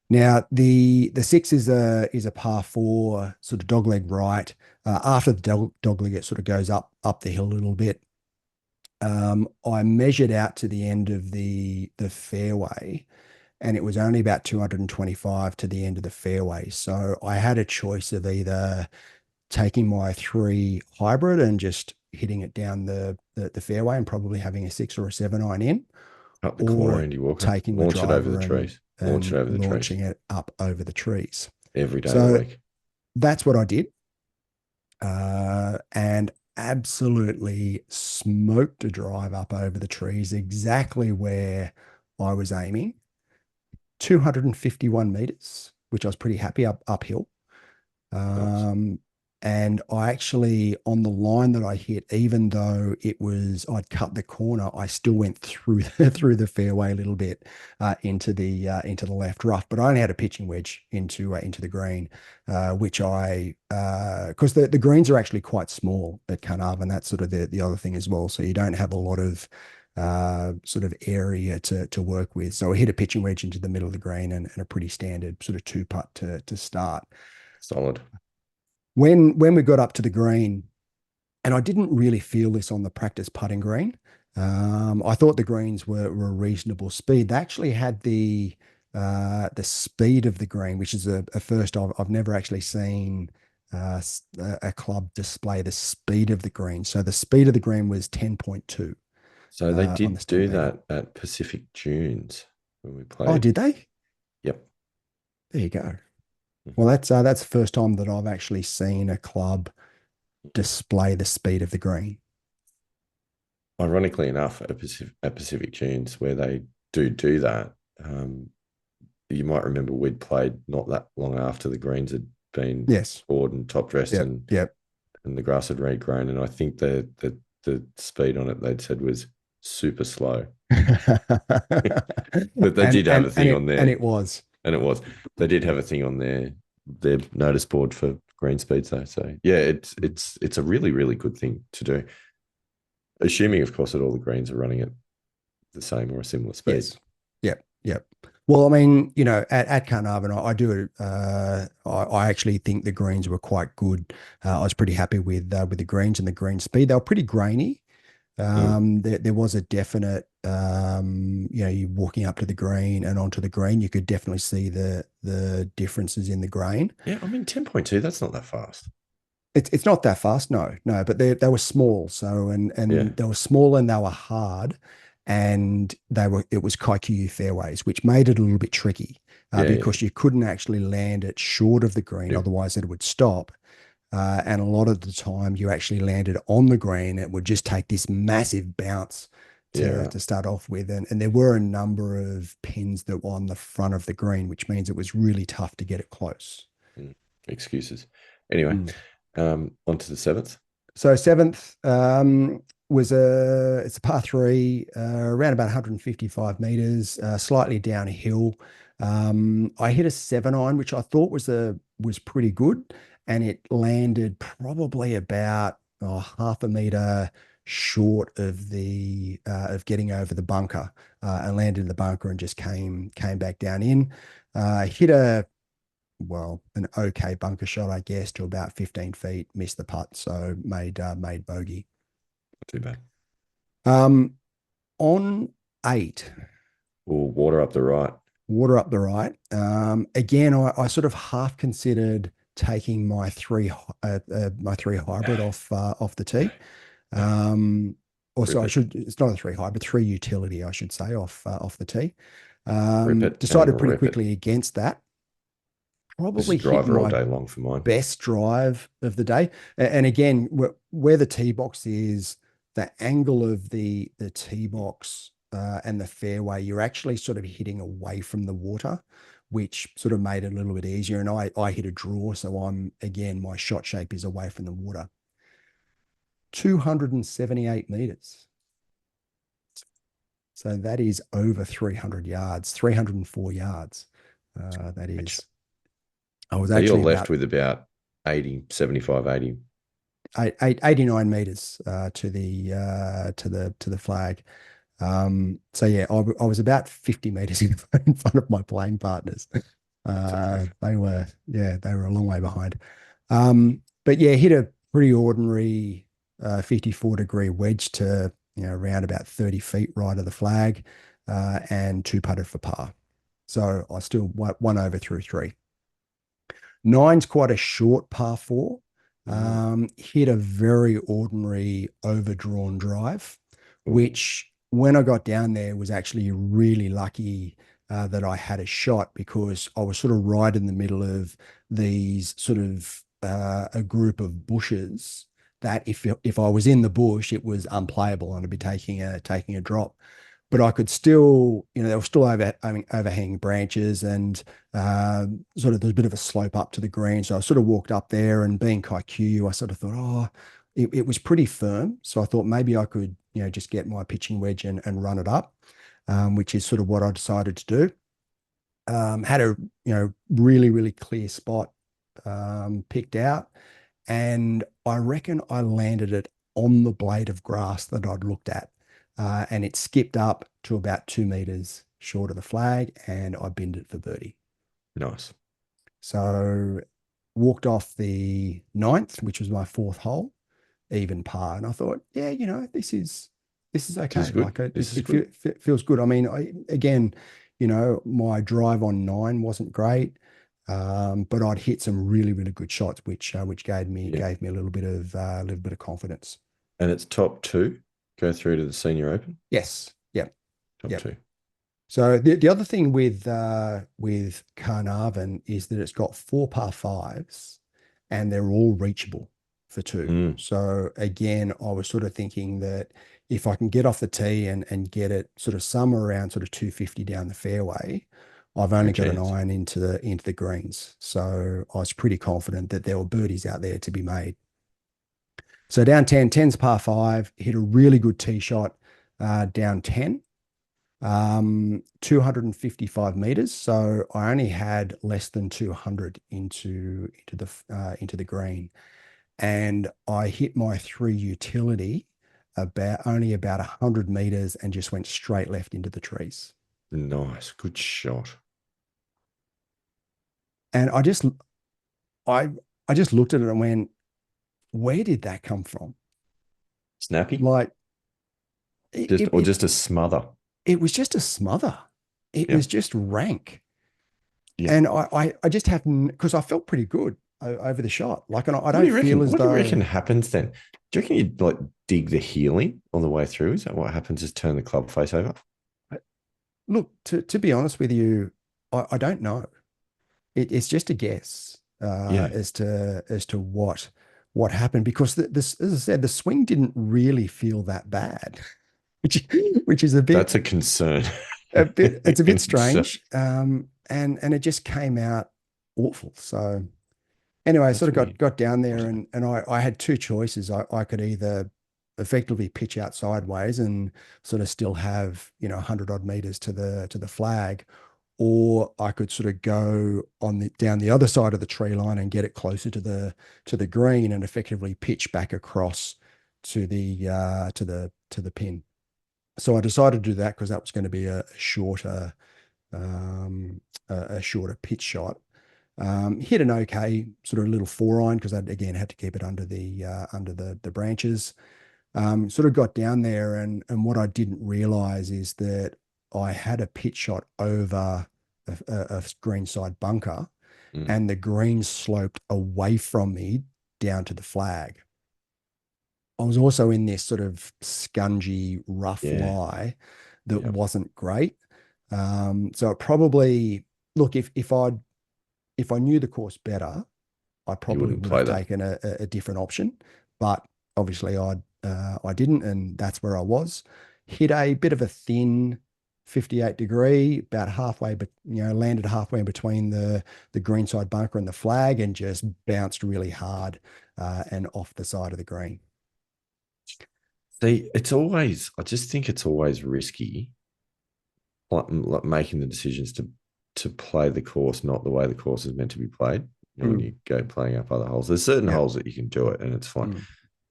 Now the 6 is a par 4, sort of dogleg right. After the dogleg, it sort of goes up the hill a little bit. I measured out to the end of the fairway, and it was only about 225 to the end of the fairway. So I had a choice of either taking my 3 hybrid and just hitting it down the fairway and probably having a 6 or a 7 iron in, Up the corner, or Andy Walker. taking the Launch it over the driver trees. Launch it and over the trees launching it up over the trees. every day of the So week. that's what I did, and absolutely smoked a drive up over the trees, exactly where I was aiming. 251 meters, which I was pretty happy uphill. Nice. Um, and I actually, on the line that I hit, even though I'd cut the corner, I still went through through the fairway a little bit into the left rough. But I only had a pitching wedge into the green, which because the greens are actually quite small at Carnarvon. That's sort of the other thing as well. So you don't have a lot of sort of area to work with. So I hit a pitching wedge into the middle of the green and a pretty standard sort of 2 putt to start. Solid. When we got up to the green, and I didn't really feel this on the practice putting green. I thought the greens were a reasonable speed. They actually had the speed of the green, which is a first. I've never actually seen a club display the speed of the green. So the speed of the green was 10.2 So they on the did speed do meter. that at Pacific Dunes when we Oh, played. did they? Yep. There you go. Mhm. Well, that's the first time that I've actually seen a club display the speed of the green. Ironically enough, at Pacific Dunes, where they do that, you might remember we'd played not that long after the greens had been Yes. scored and top dressed Yep. Yep. and the grass had regrown. And I think the speed on it they'd said was super slow. But they and did have and a and thing on it and there, it was. and it was they did have a thing on their notice board for green speeds though. So yeah, it's a really really good thing to do, assuming of course that all the greens are running at the same or a similar speed. Yes. Yep. Yep. Well, I mean, at Carnarvon, I do. I actually think the greens were quite good. I was pretty happy with the greens and the green speed. They were pretty grainy. Mm. There was a definite, you walking up to the green and onto the green, you could definitely see the differences in the grain. Yeah, I mean 10.2, that's not that fast. It's not that fast, no, but they were small, so Yeah, and they were small and they were hard, and it was Kaiku fairways, which made it a little bit tricky, yeah. because you couldn't actually land it short of the green, Yep. otherwise it would stop. And a lot of the time, you actually landed on the green, it would just take this massive bounce Yeah, to right. to start off with, and there were a number of pins that were on the front of the green, which means it was really tough to get it close. Mm, excuses. Anyway, Mm. on to the seventh. So seventh was it's a par three, around about 155 meters, slightly downhill. I hit a 7-iron, which I thought was pretty good, and it landed probably about half a meter short of the of getting over the bunker, and landed in the bunker and just came back down in. Hit an okay bunker shot, I guess, to about 15 feet, missed the putt, so made bogey. Not too bad. Um, on eight, Or water up the right. water up the right. Again, I sort of half considered taking my three hybrid off the tee. Also, Rip I it. should it's not a three hybrid, three utility, I should say, off the tee. Rip it Decided and pretty rip it. quickly against that. This is Probably hit driver all my day long for mine. best drive of the day. And again, where the tee box is, the angle of the tee box and the fairway, you're actually sort of hitting away from the water, which sort of made it a little bit easier. And I hit a draw, so my shot shape is away from the water. 278 meters. So that is over 300 yards, 304 yards. That is, I was So you're actually left about with about 80, 75, 80. 89 meters to the flag. So yeah, I was about 50 meters in front of my playing partners. That's impressive. They were a long way behind. But yeah, hit a pretty ordinary 54-degree wedge to around about 30 feet right of the flag, and two putted for par. So I still one over through three. Nine's quite a short par four. Mm. Hit a very ordinary overdrawn drive, Ooh, which when I got down there was actually really lucky that I had a shot, because I was sort of right in the middle of these sort of a group of bushes that if I was in the bush, it was unplayable and I'd be taking a drop. But I could still, there were still overhanging branches, and sort of there's a bit of a slope up to the green. So I sort of walked up there, and being KQ, I sort of thought, it was pretty firm. So I thought maybe I could, just get my pitching wedge and run it up, which is sort of what I decided to do. Had a, really, really clear spot picked out. And I reckon I landed it on the blade of grass that I'd looked at. And it skipped up to about 2 meters short of the flag, and I binned it for birdie. nice. So walked off the ninth, which was my fourth hole, even par. And I thought, yeah, this is This is okay. good. Like it, This is it good. feels good. I mean, again, my drive on nine wasn't great, but I'd hit some really, really good shots, which gave me Yeah. gave me a little bit of confidence. And it's top two go through to the Senior Open. Yes. Yep. Top Yep. two. So the other thing with Carnarvon is that it's got four par fives, and they're all reachable for two. Mm, So again, I was sort of thinking that if I can get off the tee and get it sort of somewhere around sort of 250 down the fairway, I've only great got an chance. iron into the greens. So I was pretty confident that there were birdies out there to be made. So down 10, ten's par five, hit a really good tee shot down 10. 255 meters. So I only had less than 200 into the green, and I hit my three utility only about 100 meters and just went straight left into the trees. Nice. Good shot. And I I just looked at it and went, where did that come from? Snappy. Like it Just it, or it, just a smother. it was just a smother. It Yeah. was just rank. Yeah. And I just haven't, because I felt pretty good over the shot. Like, and I What do don't you reckon? feel as What do you reckon though, happens then? Do you reckon you'd like dig the heel in on the way through? Is that what happens? Just turn the club face over? look, to be honest with you, I don't know. It's just a guess Yeah. as to what happened, because this, as I said, the swing didn't really feel that bad. which which is That's a concern. it's a bit So strange. And it just came out awful. So anyway, I sort that's of weird. got down there, and I had two choices. I could either effectively pitch out sideways and sort of still have, 100 odd meters to the flag, or I could sort of go on the down the other side of the tree line and get it closer to the green and effectively pitch back across to the pin. So I decided to do that because that was going to be um, a shorter pitch shot. Hit an okay sort of little four iron because I again had to keep it under the branches. Sort of got down there, and what I didn't realize is that I had a pitch shot over a green side bunker, Mm, and the green sloped away from me down to the flag. I was also in this sort of scungy, rough yeah. lie that Yeah. wasn't great. So it probably look if I knew the course better, I You probably wouldn't would have play that. taken a different option, but obviously I didn't, and that's where I was. Hit a bit of a thin 58 degree, about halfway, but landed halfway in between the greenside bunker and the flag, and just bounced really hard and off the side of the green. See, I just think it's always risky like making the decisions to play the course not the way the course is meant to be played. When Mm, you go playing up other holes, there's certain yeah. holes that you can do it and it's fine. Mm,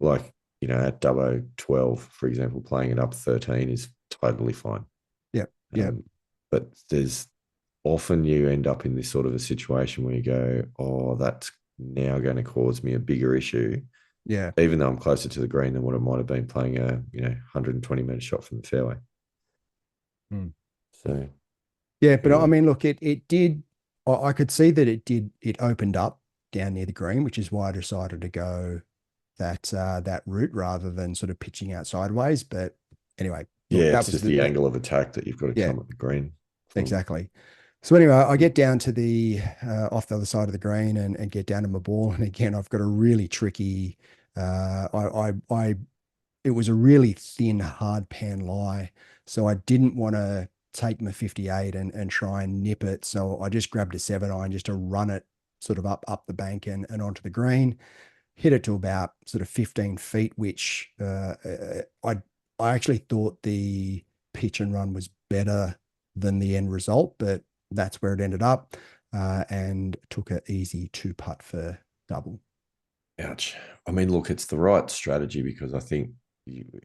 Like, at Dubbo 12, for example, playing it up 13 is totally fine. yeah. Yeah. Um, but there's often you end up in this sort of a situation where you go, oh, that's now going to cause me a bigger issue, Yeah. even though I'm closer to the green than what I might have been playing a 120-meter shot from the fairway. Mm. So Yeah, but I anyway, mean, look, it did. I could see that it did. It opened up down near the green, which is why I decided to go that route rather than sort of pitching out sideways. But anyway, yeah, look, that it's was just the the angle of attack that you've got to yeah, come at the green from. exactly. So anyway, I get down to the off the other side of the green and get down to my ball, and again, I've got a really tricky. I it was a really thin, hard pan lie. So I didn't want to take my 58 and try and nip it. So I just grabbed a 7 iron just to run it sort of up the bank and onto the green, hit it to about sort of 15 feet, which I actually thought the pitch and run was better than the end result, but that's where it ended up. And took an easy two putt for double. Ouch. I mean, look, it's the right strategy because I think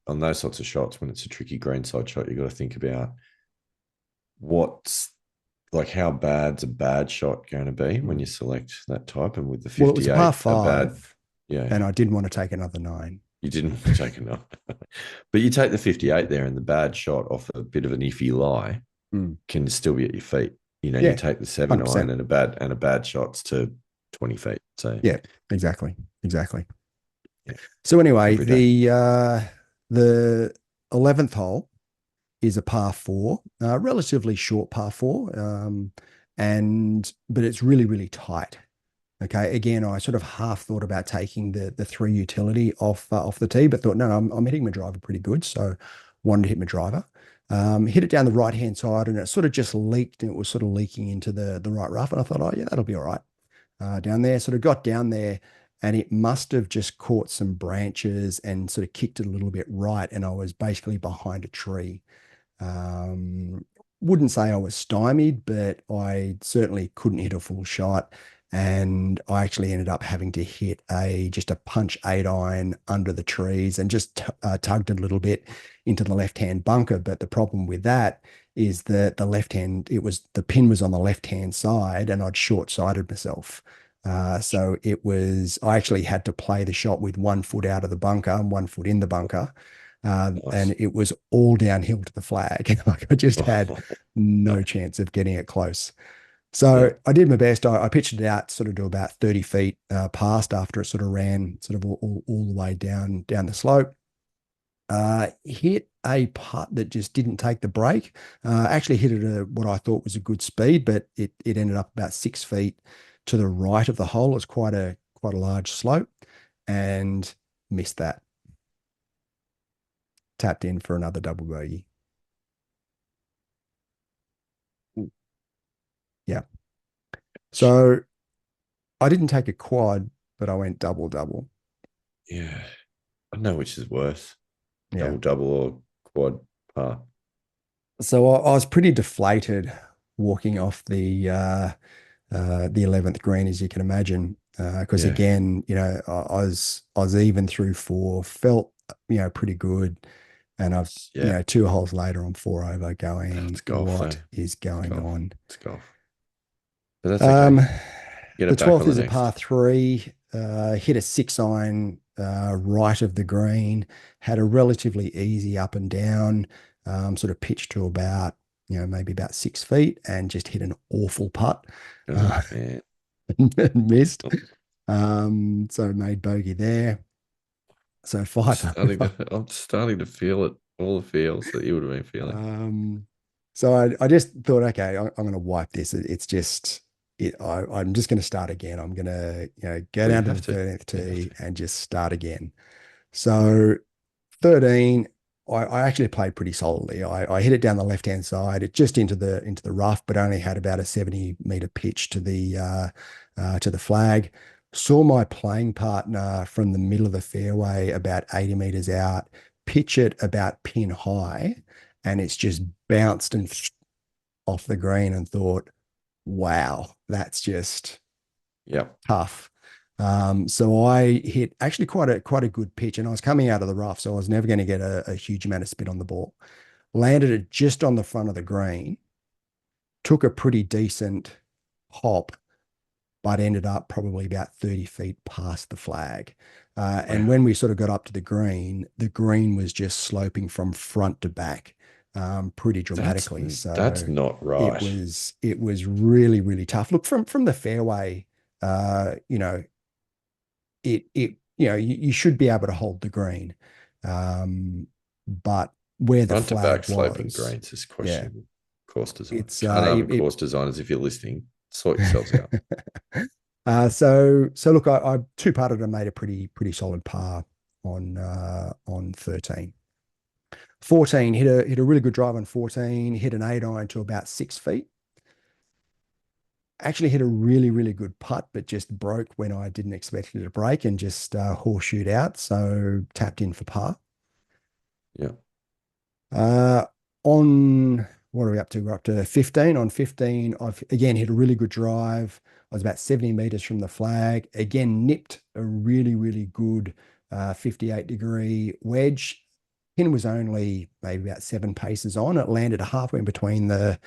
on those sorts of shots, when it's a tricky greenside shot, you've got to think about what's like how bad's a bad shot going to be when you Mm. select that type. And with the Well, it was a par 58, a bad, five, yeah, and I didn't want to take another nine. you didn't take enough. But you take the 58 there and the bad shot off a bit of an iffy lie Mm. can still be at your feet. You Yeah, take the 7 iron 100%. and a bad shot's to 20 feet. So Yeah, exactly. Exactly. yeah, So anyway, every day. the 11th hole is a par four, relatively short par four, and but it's really, really tight. Okay. Again, I sort of half thought about taking the three utility off the tee, but thought, no, I'm hitting my driver pretty good. So wanted to hit my driver. Hit it down the right hand side and it sort of just leaked and it was sort of leaking into the right rough. And I thought, oh yeah, that'll be all right. Down there, sort of got down there and it must have just caught some branches and sort of kicked it a little bit right. And I was basically behind a tree. Um, wouldn't say I was stymied, but I certainly couldn't hit a full shot. And I actually ended up having to hit just a punch 8 iron under the trees and just tugged it a little bit into the left hand bunker. But the problem with that is that the pin was on the left hand side and I'd short sighted myself. I actually had to play the shot with 1 foot out of the bunker and 1 foot in the bunker, and Nice. it was all downhill to the flag. Like I just had no chance of getting it close. Yeah. So I did my best. I pitched it out sort of to about 30 feet past after it sort of ran sort of all the way down the slope. Hit a putt that just didn't take the break. Actually hit it at what I thought was a good speed, but it ended up about 6 feet to the right of the hole. It's quite a large slope and missed that. tapped in for another double bogey. Yeah. So I didn't take a quad, but I went double double. Yeah. I don't know which is worse, Yeah. double double or quad par. So I was pretty deflated walking off the 11th green, as you can imagine, because Yeah. again, I was even through four, felt pretty good, and I've Yeah. 2 holes later on four over, Oh, going, it's golf though. what is It's going golf. on? It's golf. But that's okay. Um, Get the it back 12th on the is a par next. three. Hit a 6 iron right of the green. Had a relatively easy up and down. Sort of pitched to about maybe about 6 feet, and just hit an awful putt. Oh Uh, man. and missed. So made bogey there. So five over. I'm starting to feel it, all the feels that you would have been feeling. Um, so I just thought, okay, I'm going to wipe this. It's just I'm just going to start again. I'm going to go Well, you down to the have to. 13th You have tee to. and just start again. So 13, I actually played pretty solidly. I hit it down the left hand side, it just into the rough, but only had about a 70-meter pitch to the flag. Saw my playing partner from the middle of the fairway about 80 meters out, pitch it about pin high, and it's just bounced and off the green, and thought, wow, that's just Yep. tough. So I hit actually quite a good pitch, and I was coming out of the rough, so I was never going to get a huge amount of spin on the ball. Landed it just on the front of the green, took a pretty decent hop, but ended up probably about 30 feet past the flag. And Wow. when we sort of got up to the green was just sloping from front to back, pretty That's dramatically. that's So not it right. was it was really, really tough. Look, from the fairway, uh, you know, you should be able to hold the green. But where the Front to flag back sloping was, greens is yeah, questionable course design. it's Carnarvon course designers, if you're listening, sort yourselves out. so look, I two putted and made a pretty solid par on 13. 14 hit a really good drive on 14, hit an 8 iron to about 6 feet. Actually hit a really, really good putt, but just broke when I didn't expect it to break, and just horseshoed out. So tapped in for par. Yeah. Uh, on what are we up to? We're up to 15. On 15, I've again hit a really good drive. I was about 70 meters from the flag. Again, nipped a really, really good 58-degree wedge. Pin was only maybe about 7 paces on. It landed halfway in between the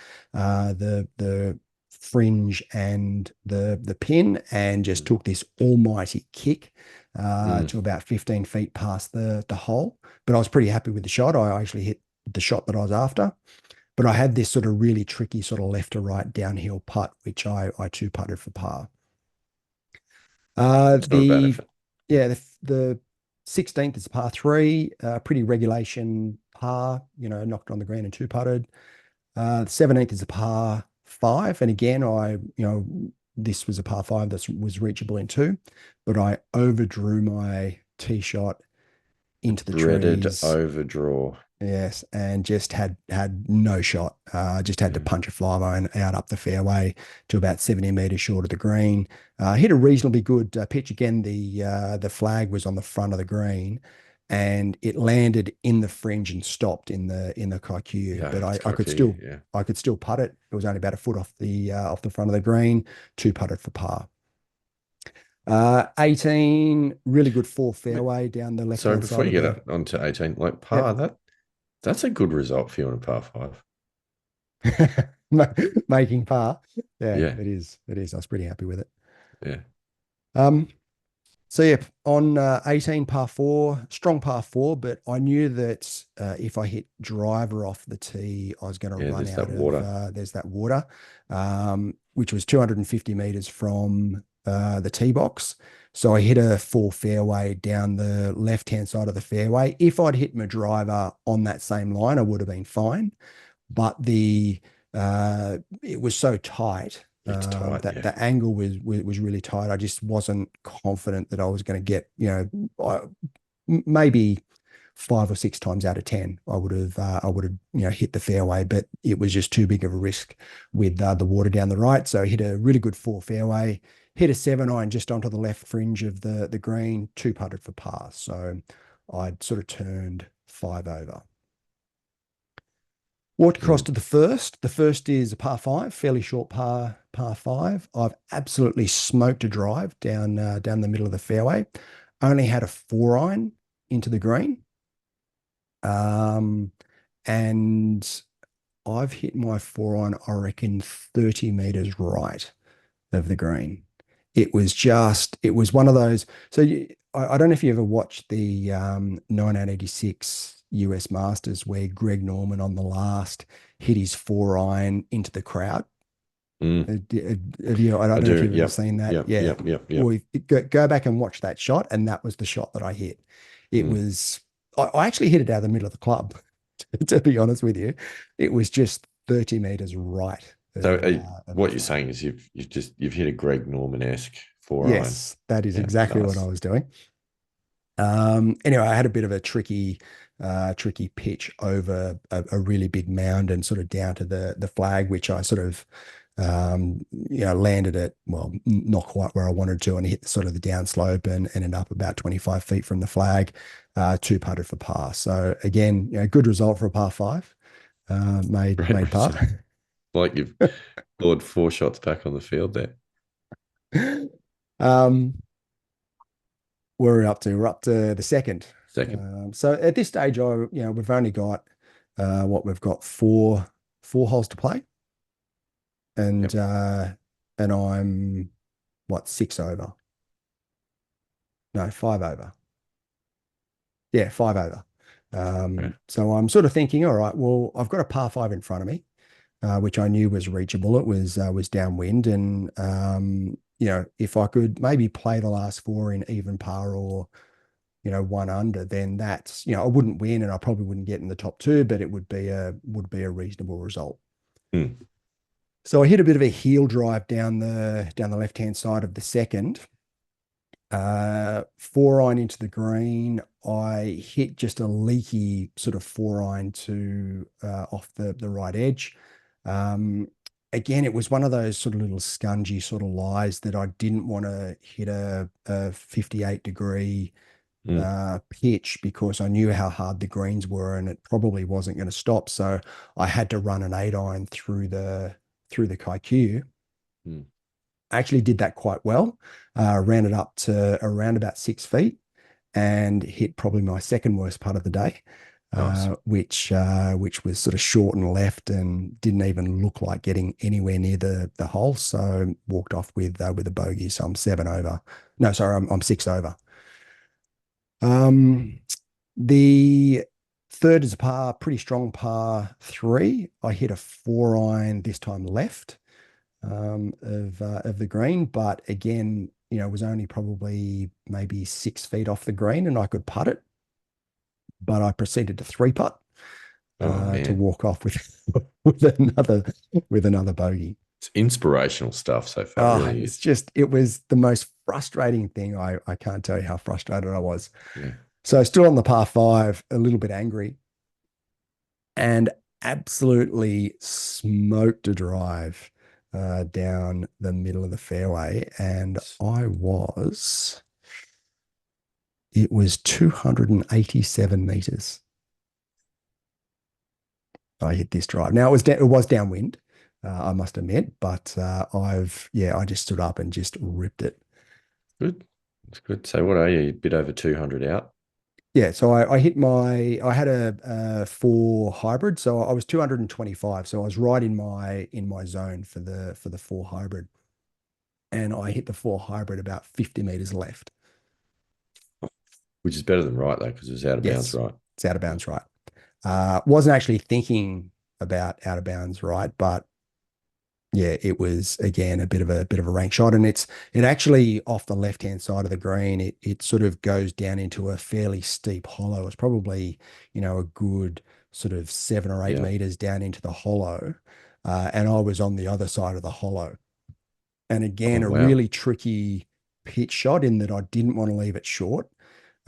fringe and the pin, and just Mm. took this almighty kick Mm. to about 15 feet past the hole. But I was pretty happy with the shot. I actually hit the shot that I was after. But I had this sort of really tricky sort of left to right downhill putt, which I two putted for par. It's not a bad The effort. Yeah, the 16th is par three, pretty regulation par, knocked on the green and two putted. The 17th is a par five. And again, this was a par five that was reachable in two, but I overdrew my tee shot The into the dreaded trees. overdraw. Yes, and just had no shot. Just had to Mm. punch a 5 iron out up the fairway to about 70 meters short of the green. Hit a reasonably good pitch. Again, the flag was on the front of the green, and it landed in the fringe and stopped in the IQ. Yeah, But it's I could cocky. still Yeah. I could still putt it. It was only about a foot off the front of the green. Two putted for par. 18, really good full But- fairway down the left So hand before side you of get the. up onto 18, like par, Yep. that's a good result for you on a par five. Making par. Yeah, Yeah. it is. It is. I was pretty happy with it. Yeah. Um, so yeah, on 18 par four, strong par four, but I knew that if I hit driver off the tee, I was going to Yeah. run There's that out of water. there's that water, which was 250 meters from the tee box. So I hit a full fairway down the left hand side of the fairway. If I'd hit my driver on that same line, I would have been fine. But it was so tight, It's tight. that Yeah. the angle was really tight. I just wasn't confident that I was going to get, maybe 5 or 6 times out of 10, I would have, hit the fairway, but it was just too big of a risk with the water down the right. So I hit a really good 4 fairway, hit a 7-iron just onto the left fringe of the green, 2 putted for par. So I'd sort of turned 5 over. Walked across to the first. The first is a par 5, fairly short par 5. I've absolutely smoked a drive down the middle of the fairway. Only had a 4-iron into the green. And I've hit my 4-iron, I reckon, 30 meters right of the green. It was one of those. So I don't know if you ever watched the 1986 US Masters where Greg Norman on the last hit his 4-iron into the crowd. Mm. Have you? I I don't know if do. you've ever Yep. seen that. Yep. Yeah. Yep. Yep. Yep. Well, go back and watch that shot, and that was the shot that I hit. It Mm. was. I actually hit it out of the middle of the club. To be honest with you, it was just 30 meters right So of the what you're flag. saying is you've hit a Greg Norman-esque 4-iron. Yes, that is Yeah. exactly what I Nice. was doing. Anyway, I had a bit of a tricky pitch over a really big mound and sort of down to the flag, which I sort of landed at, well, not quite where I wanted to, and hit sort of the downslope and ended up about 25 feet from the flag, 2 putted for par. So again, good result for a par 5. Great Made par. result. Like you've scored 4 shots back on the field there. Um, where are we up to? We're up to the second. Second. So at this stage, we've only got we've got four holes to play, and Yep. and I'm what, 6 over? No, 5 over. Yeah, 5 over. Okay. So I'm sort of thinking, all right, well, I've got a par 5 in front of me, which I knew was reachable. It was downwind, and if I could maybe play the last 4 in even par or 1 under, then that's, I wouldn't win and I probably wouldn't get in the top 2, but it would be a reasonable result. Hmm. So I hit a bit of a heel drive down the left-hand side of the second. 4-iron into the green. I hit just a leaky sort of 4-iron to off the right edge. Again, it was one of those sort of little scungy sort of lies that I didn't want to hit a 58-degree Hmm. pitch because I knew how hard the greens were and it probably wasn't going to stop. So I had to run an 8-iron through the KQ. Hmm. I actually did that quite well. Ran it up to around about 6 feet and hit probably my second worst putt of the day, Nice. which was sort of short and left and didn't even look like getting anywhere near the hole. So walked off with a bogey. So I'm 7 over. No, sorry, I'm 6 over. The third is a par, pretty strong par 3. I hit a 4-iron this time left of the green, but again, it was only probably maybe 6 feet off the green, and I could putt it. But I proceeded to 3 putt Oh to man, walk off with with another bogey. it's inspirational stuff so far. It Oh, really is. it was the most frustrating thing. I can't tell you how frustrated I was. Yeah. So still on the par 5, a little bit angry, and absolutely smoked a drive down the middle of the fairway. And it was 287 meters. I hit this drive. Now it was downwind, I must admit, but I just stood up and just ripped it. Good. It's good. So what are you? A bit over 200 out? Yeah, so I had a 4 hybrid, so I was 225, so I was right in my zone for the 4 hybrid, and I hit the 4 hybrid about 50 meters left. Which is better than right though, because it was out of bounds, Yes, right? it's out of bounds, right? Wasn't actually thinking about out of bounds, right? But yeah, it was again a bit of a rank shot, and it actually off the left hand side of the green. It sort of goes down into a fairly steep hollow. It's probably a good sort of 7 or 8 Yeah. meters down into the hollow, and I was on the other side of the hollow. And Oh again, a wow. really tricky pitch shot in that I didn't want to leave it short.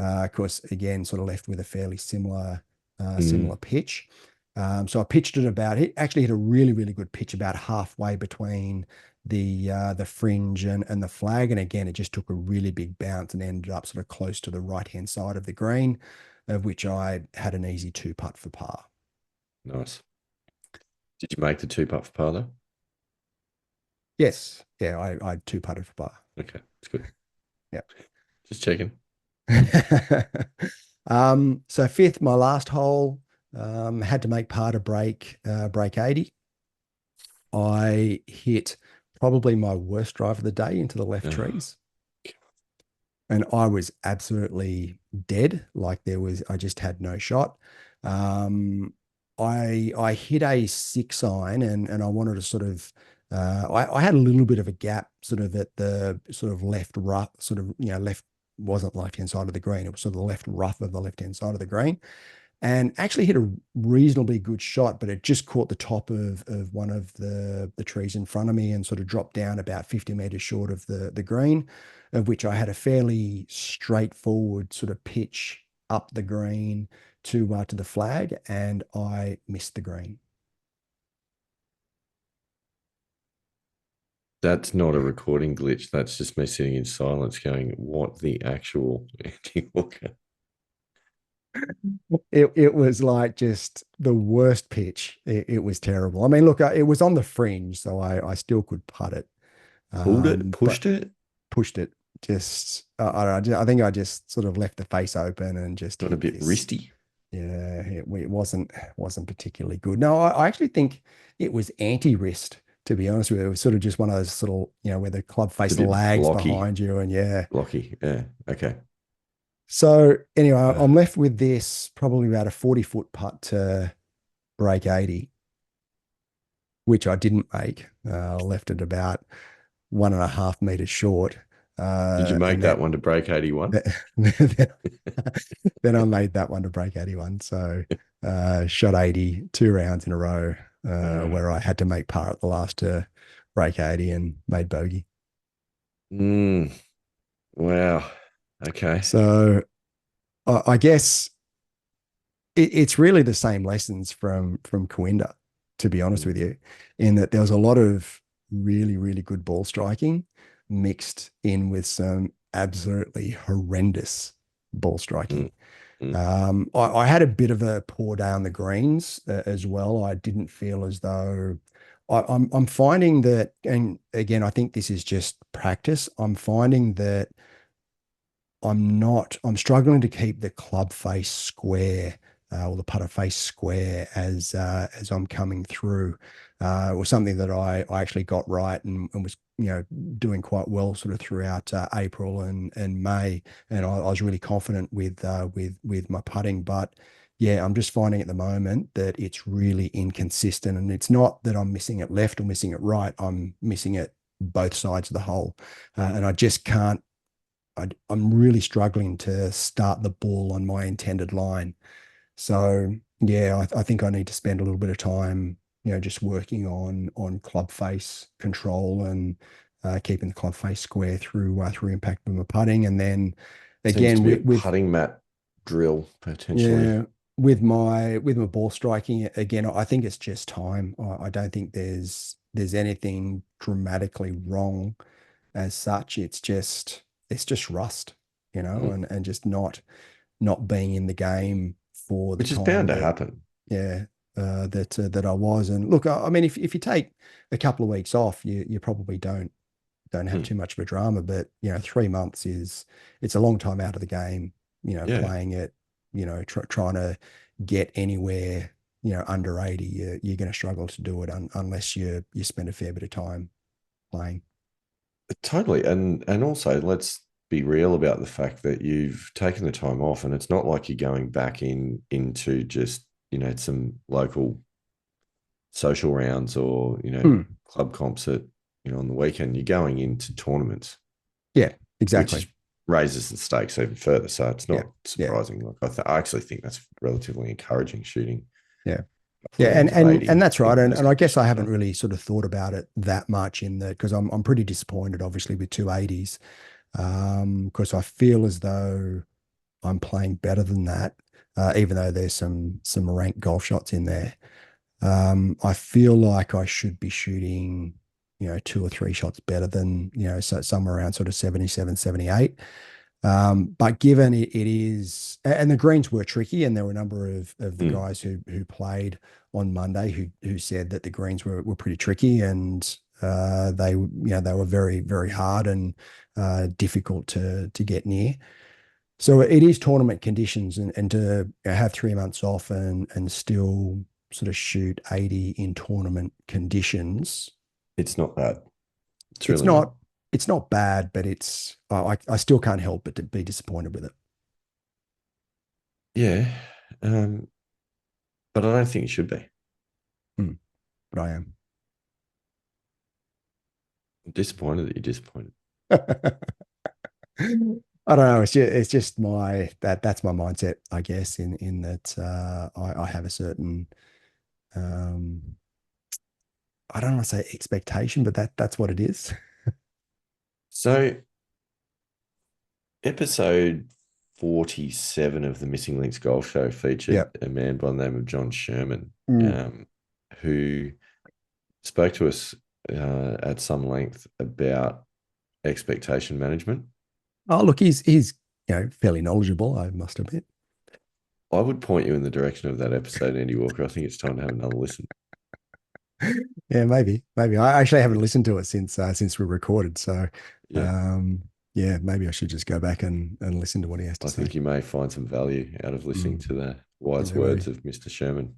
Of course, again, sort of left with a fairly similar Mm. pitch. So I pitched it about. It actually hit a really, really good pitch about halfway between the fringe and the flag. And again, it just took a really big bounce and ended up sort of close to the right hand side of the green, of which I had an easy two putt for par. Nice. Did you make the two putt for par though? Yes, yeah, I two putted for par. Okay, it's good. Yeah. Just checking. So fifth, my last hole, had to make par to break 80. I hit probably my worst drive of the day into the left Oh, trees. And I was absolutely dead. Like I just had no shot. Um, I hit a 6 iron and I wanted to sort of, I had a little bit of a gap sort of at the sort of left rough, sort of, left wasn't left hand side of the green. It was sort of the left rough of the left hand side of the green, and actually hit a reasonably good shot, but it just caught the top of one of the trees in front of me and sort of dropped down about 50 meters short of the green, of which I had a fairly straightforward sort of pitch up the green to the flag, and I missed the green. that's not a recording glitch. That's just me sitting in silence going, what the actual Andy Walker? It was like just the worst pitch. It was terrible. I mean, look, it was on the fringe, so I still could putt it. Pulled it, But pushed it, pushed it. Just I think I just sort of left the face open and just got a hit bit this. wristy. Yeah, it wasn't particularly good. No, I actually think it was anti-wrist, to be honest with you. It was sort of just one of those sort of, where the club It's a face bit lags blocky, behind you, and yeah. blocky. Yeah. Okay. So anyway, Uh, I'm left with this probably about a 40-foot putt to break 80, which I didn't make. Left it about 1.5 meters short. did you make And that one to break 81? then, then I made that one to break 81. So shot 80 2 rounds in a row, Uh, where I had to make par at the last to break 80 and made bogey. mm, wow. Okay. So I guess it's really the same lessons from Kooindah, to be honest Mm, with you, in that there was a lot of really, really good ball striking mixed in with some absolutely horrendous ball striking. mm, mm. I had a bit of a poor day on the greens as well. I didn't feel as though I'm finding that, and again, I think this is just practice. I'm finding that I'm struggling to keep the club face square, or the putter face square as I'm coming through. It was something that I actually got right and was, doing quite well sort of throughout April and May. And I was really confident with my putting. But yeah, I'm just finding at the moment that it's really inconsistent. And it's not that I'm missing it left or missing it right. I'm missing it both sides of the hole. And I just can't I'm really struggling to start the ball on my intended line. So yeah, I think I need to spend a little bit of time, just working on club face control and keeping the club face square through impact with my putting, and then Seems again to be a with putting mat drill potentially. yeah with my ball striking again. I think it's just time. I don't think there's anything dramatically wrong as such. It's just rust, Mm. and just not being in the game for the Which is bound time to that happen. yeah that I was. And look, I mean, if you take a couple of weeks off, you probably don't have Mm. too much of a drama. But 3 months it's a long time out of the game. Yeah. Playing it, trying to get anywhere. Under 80, you're going to struggle to do it unless you spend a fair bit of time playing. Totally. And also let's be real about the fact that you've taken the time off and it's not like you're going back into just, some local social rounds or, Hmm. club comps at, on the weekend. You're going into tournaments, Yeah, which exactly. is raises the stakes even further. So it's Yeah, not yeah, surprising. Like I actually think that's relatively encouraging shooting yeah. a couple Yeah, of and rounds of and and 80 that's right. in And those I guess I conditions. haven't Right? really sort of thought about it that much in that, because I'm pretty disappointed, obviously, with 280s. Because I feel as though I'm playing better than that, even though there's some ranked golf shots in there. I feel like I should be shooting, 2 or 3 shots better than, so somewhere around sort of 77, 78. But given it is, and the greens were tricky, and there were a number of the Mm. guys who played on Monday who said that the greens were pretty tricky, and they were very, very hard and difficult to get near. So it is tournament conditions, and to have 3 months off and still sort of shoot 80 in tournament conditions, It's not bad. It's it's really not. not it's not bad, but I still can't help but to be disappointed with it. Yeah. Um, but I don't think it should be. Hmm, but I am. I'm disappointed that you're disappointed. I don't know. It's just that's my mindset, I guess, in that I have a certain um, I don't want to say expectation, but that's what it is. So, episode 47 of the Missing Links Golf Show featured Yeah. a man by the name of John Sherman, Mm. um, who spoke to us at some length about expectation management. Oh, look, he's fairly knowledgeable, I must admit. I would point you in the direction of that episode, Andy Walker. I think it's time to have another listen. Yeah, maybe. I actually haven't listened to it since we recorded, so Yeah, um, yeah, maybe I should just go back and listen to what he has to I say. think you may find some value out of listening Mm, to the wise yeah, maybe. words of Mr. Sherman.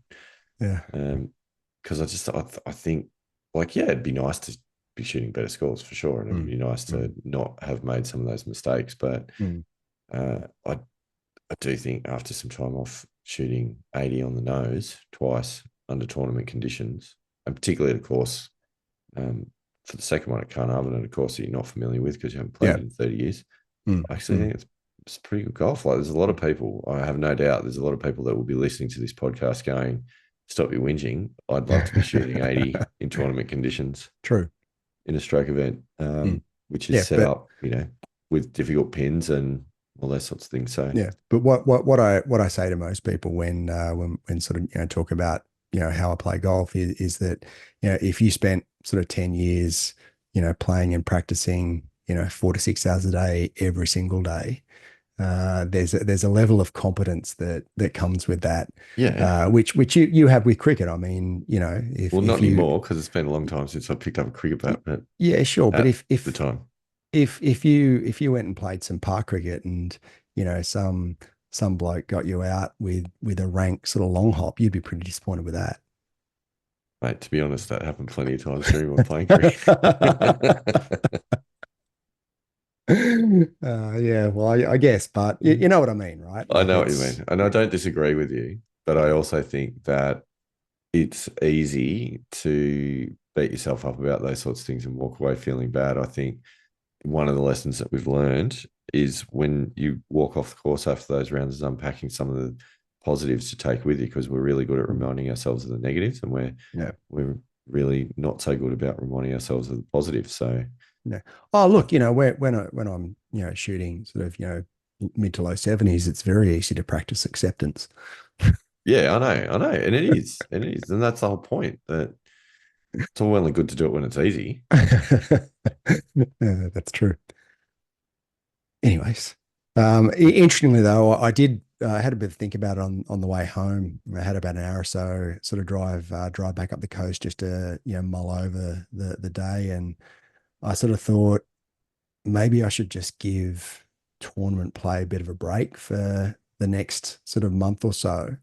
Yeah. Because I think, like, yeah, it'd be nice to be shooting better scores for sure, and it'd Mm, be nice to mm, not have made some of those mistakes. But mm. I do think after some time off shooting 80 on the nose twice under tournament conditions, and particularly at a course for the second one at Carnarvon, and a course that you're not familiar with because you haven't played Yeah. it in 30 years, Mm, I actually mm, think it's pretty good golf. Like, there's a lot of mm. people, I have no doubt, there's a lot of people that will be listening to this podcast going, stop your whinging. I'd love to be shooting 80 in tournament conditions True. in a stroke event, Mm. which is Yeah, set but up, with difficult pins and all those sorts of things. So, yeah, but what I say to most people when sort of talk about how I play golf is that if you spent sort of 10 years playing and practicing 4 to 6 hours a day every single day, there's a level of competence that comes with that, yeah. which you have with cricket. I mean, Well, not if you anymore because it's been a long time since I picked up a cricket bat, but yeah, sure, but at if the if time, if you went and played some park cricket and some bloke got you out with a rank sort of long hop, you'd be pretty disappointed with that. mate, to be honest, that happened plenty of times during my playing career. Yeah, well, I guess, but you know what I mean, right? I Like know what you it's mean. And I don't disagree with you, but I also think that it's easy to beat yourself up about those sorts of things and walk away feeling bad. I think one of the lessons that we've learned is when you walk off the course after those rounds is unpacking some of the positives to take with you, because we're really good at reminding ourselves of the negatives, and yeah, we're really not so good about reminding ourselves of the positives. So yeah. Oh, I, look, when I'm shooting sort of mid to low 70s, it's very easy to practice acceptance. yeah, I know, and it is, and that's the whole point. That it's all well and good to do it when it's easy. Yeah, that's true. Anyways, interestingly though, I did had a bit of think about it on the way home. I had about an hour or so sort of drive back up the coast just to mull over the day, and I sort of thought maybe I should just give tournament play a bit of a break for the next sort of month or so.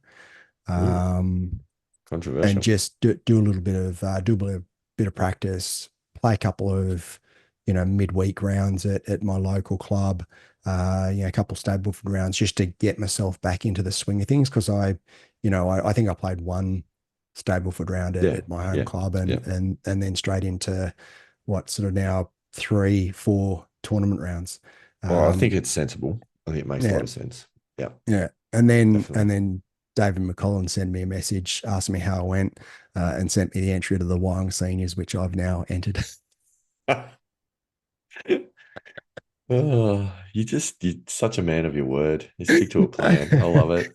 Ooh, Um, and controversial. just do a little bit of do a bit of practice, play a couple of midweek rounds at my local club, a couple of Stableford rounds just to get myself back into the swing of things because I think I played one Stableford round Yeah, at my home yeah, club yeah. and then straight into what sort of now 3, 4 tournament rounds. Well, I think Um, it's sensible. I think it makes a yeah, lot of sense. Yeah, yeah, and then definitely. David McCollum sent me a message, asked me how I went, and sent me the entry to the Wyong Seniors, which I've now entered. Oh, you're such a man of your word. You stick to a plan. I love it.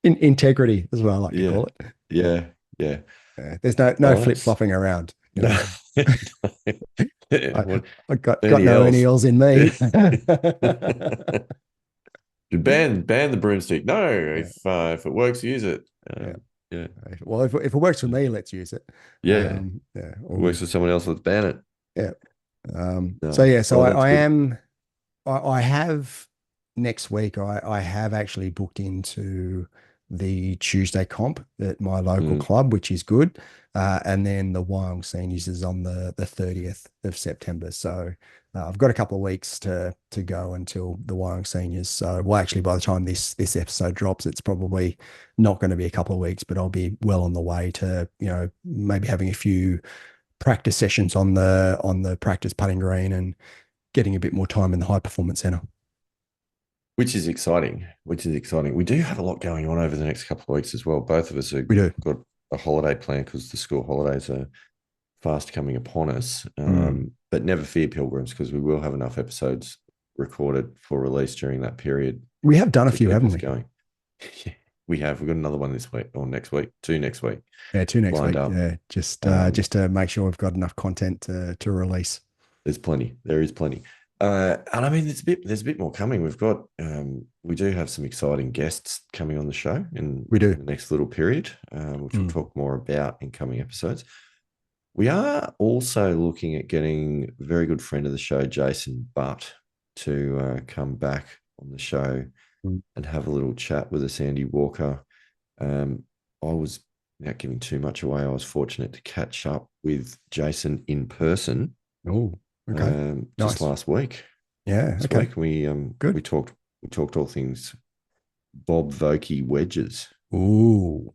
Integrity is what I like to Yeah. call it. Yeah. Yeah. There's no Oh, flip that's flopping around. no. Yeah, I, what I got Ernie no Els. Eels in me. Ban the broomstick. No, Yeah, if it works, use it. yeah. Yeah. Well, if it works for me, let's use it. Yeah. Yeah, It all works good. for someone else, let's ban it. Yeah. So No. yeah, so Oh, that's I good. am. I have next week. I have actually booked into the Tuesday comp at my local Mm. club, which is good. And then the Wyong Seniors is on the 30th of September. So I've got a couple of weeks to go until the Wyong Seniors. So well, actually, by the time this episode drops, it's probably not going to be a couple of weeks, but I'll be well on the way to maybe having a few practice sessions on the practice putting green and getting a bit more time in the high performance center. Which is exciting. Which is exciting. We do have a lot going on over the next couple of weeks as well. Both of us have We do. got a holiday plan because the school holidays are fast coming upon us. Mm. But never fear, Pilgrims, because we will have enough episodes recorded for release during that period We have done a to few, keep haven't us we? going. Yeah, we have. We've got another one this week or next week, two next week Yeah, two next lined week. up. Yeah, just to make sure we've got enough content to release. There's plenty. There is plenty. And I mean, there's a bit more coming. We do have some exciting guests coming on the show We in do. the next little period, which we'll Mm. talk more about in coming episodes. We are also looking at getting a very good friend of the show, Jason Butt, to come back on the show Mm. and have a little chat with us, Andy Walker. I was, without giving too much away, I was fortunate to catch up with Jason in person Oh, okay. just Nice. last week. Yeah, This okay. week we Good. talked all things Bob Vokey wedges. Ooh,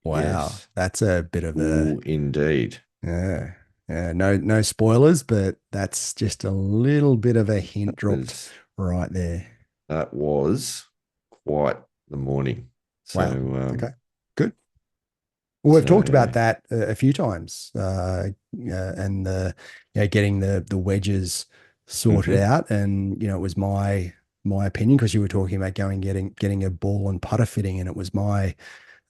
wow. Yes. That's a bit of a Ooh, indeed. yeah. Yeah, no spoilers, but that's just a little bit of a hint That dropped was right there. that was quite the morning. So Wow. Okay. Good. Well, we've talked so about that a few times, and getting the wedges sorted mhm. out, and it was my opinion because you were talking about going getting a ball and putter fitting, and it was my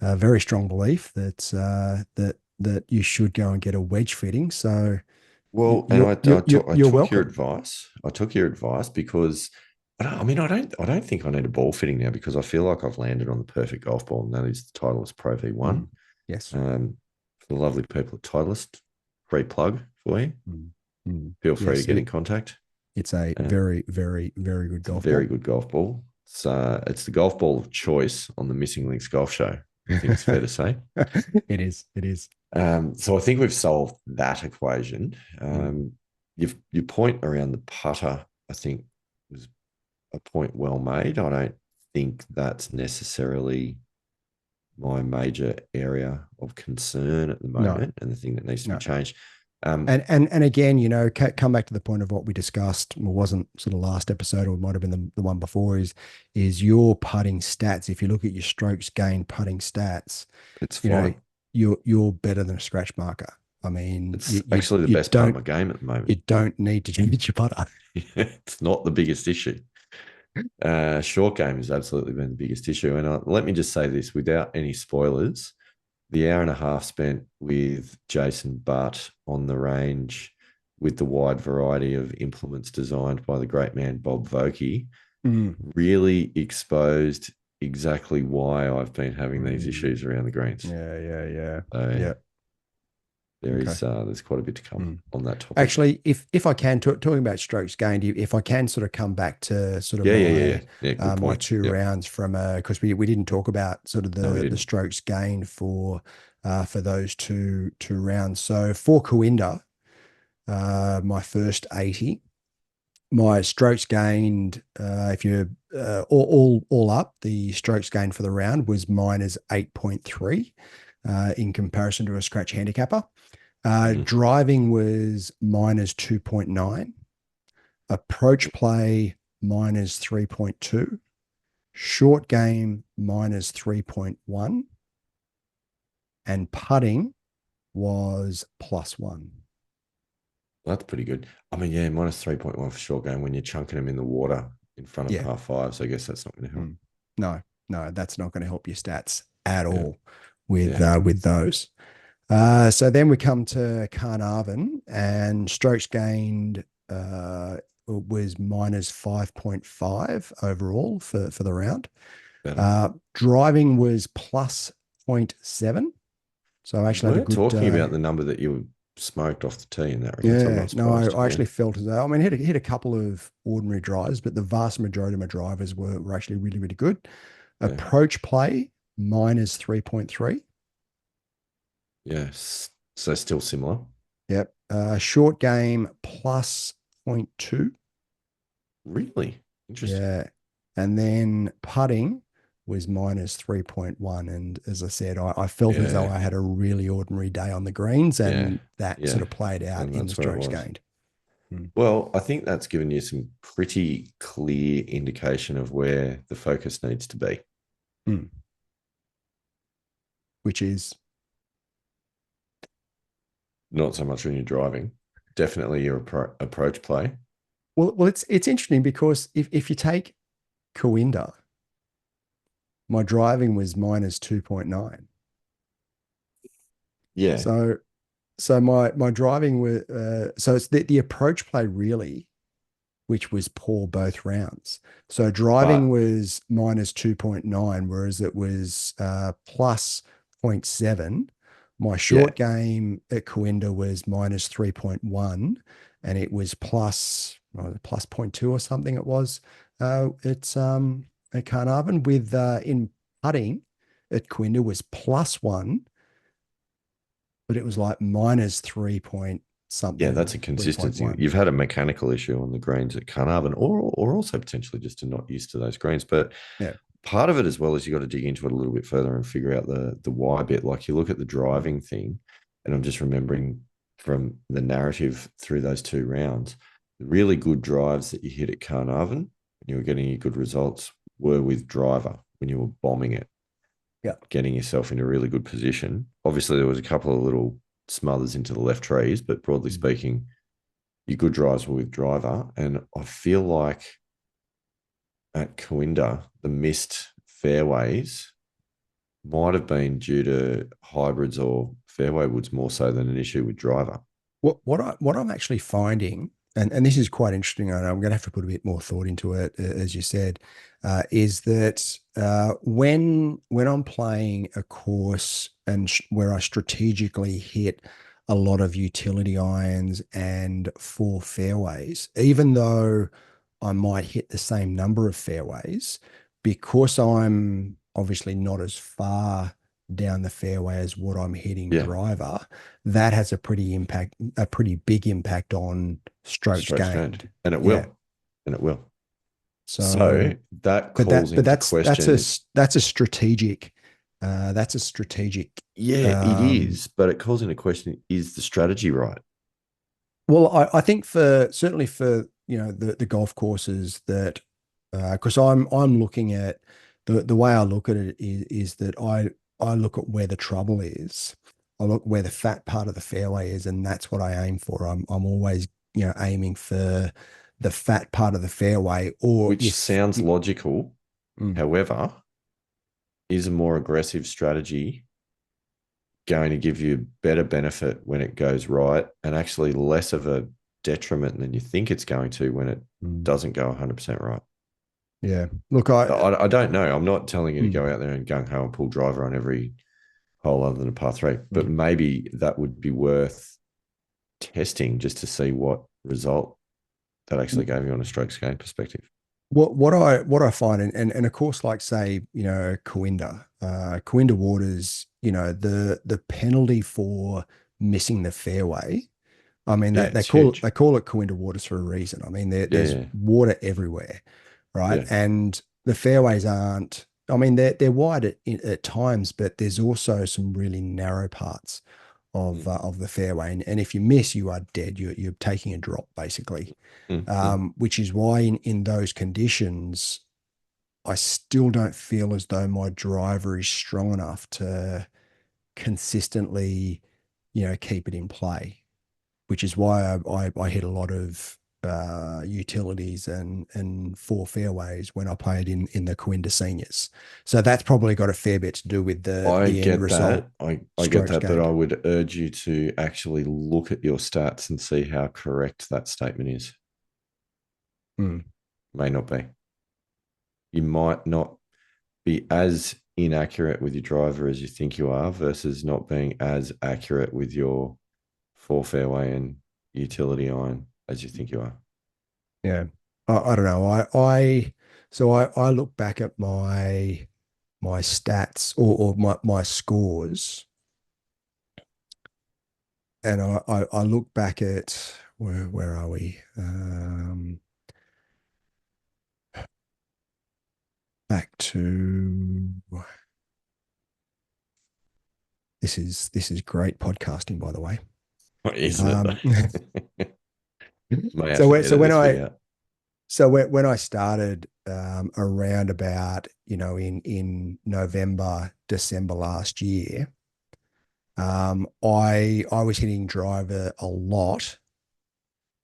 very strong belief that you should go and get a wedge fitting. So Well, and you're you're you're, I you're took your welcome. advice. I took your advice because I don't think I need a ball fitting now because I feel like I've landed on the perfect golf ball, and that is the Titleist Pro V1. Mm. Yes. For the lovely people at Titleist, free plug for you. Mm. Mm. Feel free to Yes. get in contact. It's a Uh, very, very, very good it's a golf very ball. good golf ball. It's the golf ball of choice on the Missing Links Golf Show. I think it's fair to say. It is. It is. So I think we've solved that equation. Mm. Your point around the putter, I think, was a point well made. I don't think that's necessarily my major area of concern at the No, moment, and the thing that needs to be no. changed. Um, And again, come back to the point of what we discussed. Well, wasn't sort of last episode, or it might have been the one before. Is your putting stats? If you look at your strokes gained putting stats, it's you know flying. you're better than a scratch marker. I mean, It's actually the you best part of don't my game at the you moment. don't need to change your putter. It's not the biggest issue. Short game has absolutely been the biggest issue. And let me just say this without any spoilers, the hour and a half spent with Jason Butt on the range with the wide variety of implements designed by the great man Bob Vokey Mm. really exposed exactly why I've been having these Mm. issues around the greens. Yeah, yeah, yeah, So yeah. Okay. there's quite a bit to come Mm. on that topic. Actually, if I can talking about strokes gained, if I can sort of come back to sort of Yeah. Good my point. two Yep. rounds from because we didn't talk about sort of No, we the didn't. strokes gained for those two rounds. So for Kooindah, my first 80, my strokes gained, if you all up, the strokes gained for the round was minus 8.3 in comparison to a scratch handicapper. Mm. Driving was minus 2.9, approach play minus 3.2, short game minus 3.1, and putting was plus one. That's pretty good. I mean, yeah, minus 3.1 for short game when you're chunking them in the water in front of Yeah. par five. So I guess that's not going to help. Mm. No, no, that's not going to help your stats at Yeah. all Yeah. with those. So then we come to Carnarvon and strokes gained was minus 5.5 overall for the round. Better. Driving was plus 0.7. So I You actually had a weren't good, talking about the number that you smoked off the tee in that regard, so I'm yeah, not no, surprised. I Yeah. actually felt as though, I mean, hit a couple of ordinary drives, but the vast majority of my drivers were actually really, really good. Yeah. Approach play minus 3.3. Yes. So still similar. Yep. Short game plus zero point 0.2. Really interesting. Yeah. And then putting was minus 3.1. And as I said, I felt as though Yeah. I had a really ordinary day on the greens, Yeah. and that sort Yeah. of played out And in the that's where it strokes was. gained. Mm. Well, I think that's given you some pretty clear indication of where the focus needs to be. Mm. Which is, Not so much when you're driving. Definitely your approach play. well, it's interesting because if you take Kooindah, my driving was minus 2.9. Yeah. So my driving was so it's the approach play really, which was poor both rounds. So driving But was minus 2.9, whereas it was plus zero point 0.7. My yeah. short game at Kooindah was minus 3.1, and it was plus plus zero point 0.2 or something. It was it's at Carnarvon with in putting at Kooindah was plus 1, but it was like minus 3 point Yeah, that's something, a consistency. 3.1. You've had a mechanical issue on the greens at Carnarvon, or also potentially just to not used to those greens. But Yeah. part of it as well is you got to dig into it a little bit further and figure out the why bit. Like you look at the driving thing, and I'm just remembering from the narrative through those two rounds, the really good drives that you hit at Carnarvon, and you were getting your good results, were with driver when you were bombing it, Yeah. getting yourself in a really good position. Obviously, there was a couple of little smothers into the left trees, but broadly Mm. speaking, your good drives were with driver. And I feel like at Kooindah, the missed fairways might have been due to hybrids or fairway woods more so than an issue with driver. What I'm actually finding, and this is quite interesting, and I'm going to have to put a bit more thought into it, as you said, is that when I'm playing a course and where I strategically hit a lot of utility irons and four fairways, even though I might hit the same number of fairways, because I'm obviously not as far down the fairway as what I'm hitting Yeah, driver, that has a pretty big impact on strokes strokes gained. gained. And it Yeah. will. And it will. So, So that but calls into question. that's a strategic, that's a strategic. Yeah, it Um, is. But it calls into question, is the strategy right? well, I think for certainly for the golf courses that because I'm looking at the way I look at it is that I look at where the trouble is. I look where the fat part of the fairway is, and that's what I aim for. I'm always aiming for the fat part of the fairway, or Which if sounds logical. mm, However, is a more aggressive strategy going to give you better benefit when it goes right and actually less of a detriment than you think it's going to when it mm, doesn't go 100% right? yeah. Look, I I don't know. I'm not telling you to mm, go out there and gung ho and pull driver on every hole other than a par three, but mm. maybe that would be worth testing just to see what result that actually gave you on a strokes gain perspective. What I find, and of course, like say, Kooindah Waters, the penalty for missing the fairway. I mean, Yeah, they it's call it huge. they call it Kooindah Waters for a reason. I mean, Yeah, there's yeah, water everywhere, right? yeah. And the fairways aren't. I mean, they're wide at times, but there's also some really narrow parts Mm, of the fairway, and if you miss, you are dead. You're taking a drop basically, mm, mm. which is why in those conditions, I still don't feel as though my driver is strong enough to consistently, keep it in play. which is why I hit a lot of utilities and four fairways when I played in the Kooindah Seniors. So that's probably got a fair bit to do with I the end get result, that. I get strokes that, but I gained. would urge you to actually look at your stats and see how correct that statement is. Hmm. May not be. You might not be as inaccurate with your driver as you think you are versus not being as accurate with your four fairway and utility iron as you think you are. Yeah. I don't know. I look back at my stats or my scores, and I look back at where are we? Back to this is great podcasting, by the way. Isn't Um, it? May have to so edit this bit out. when I started around about in November, December last year, I was hitting driver a lot,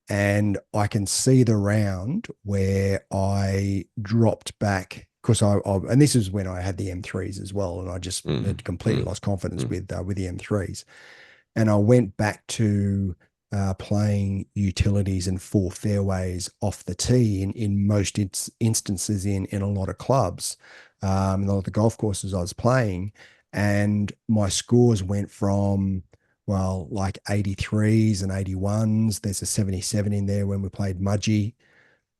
and I can see the round where I dropped back because and this is when I had the M3s as well, and I just Mm, had completely mm, lost confidence mm, with the M3s, and I went back to playing utilities and four fairways off the tee in most instances in a lot of clubs, in a lot of the golf courses I was playing, and my scores went from like 83s and 81s. There's a 77 in there when we played Mudgee,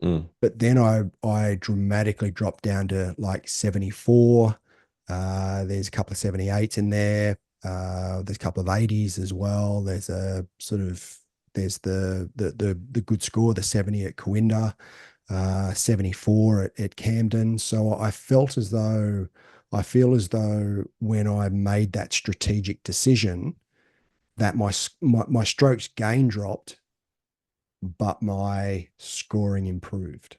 mm. but then I dramatically dropped down to like 74. There's a couple of 78s in there. There's a couple of 80s as well. There's a sort of there's the good score, the 70 at Kooindah, 74 at Camden. So I feel as though when I made that strategic decision that my strokes gain dropped, but my scoring improved,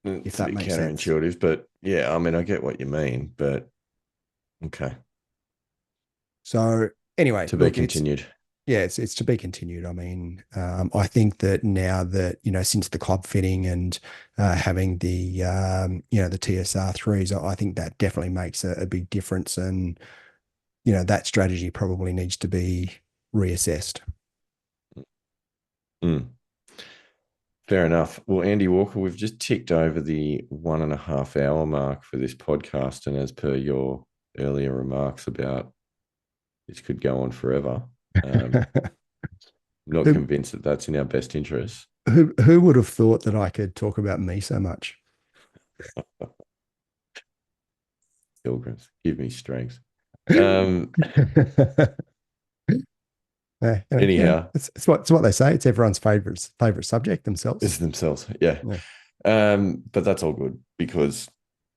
if It's a that bit makes sense. counterintuitive, but yeah, I mean, I get what you mean, but okay. So anyway, To be look, it's continued. yeah, it's to be continued. I mean, I think that now that since the club fitting and having the the TSR threes, I think that definitely makes a big difference, and that strategy probably needs to be reassessed. Mm. Fair enough. Well, Andy Walker, we've just ticked over the 1.5 hour mark for this podcast. And as per your earlier remarks about this could go on forever, I'm not Who convinced that that's in our best interest. who would have thought that I could talk about me so much? Pilgrims, give me strength. Um, anyhow, it's what they say. It's everyone's favorite subject themselves. it's themselves. Yeah. Yeah, But that's all good because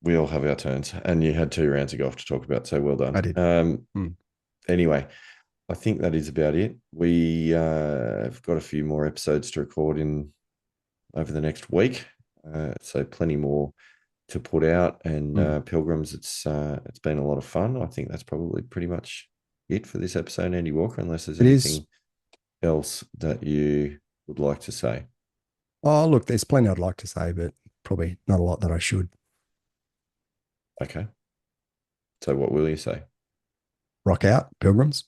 we all have our turns and you had 2 rounds of golf to talk about. So well I done. did. Mm. Anyway, I think that is about it. We have got a few more episodes to record in over the next week. So plenty more to put out. And Mm. Pilgrims, it's been a lot of fun. I think that's probably pretty much it for this episode, Andy Walker, unless there's It is. anything else that you would like to say. Oh, look, there's plenty I'd like to say, but probably not a lot that I should. Okay. So what will you say? Rock out, pilgrims.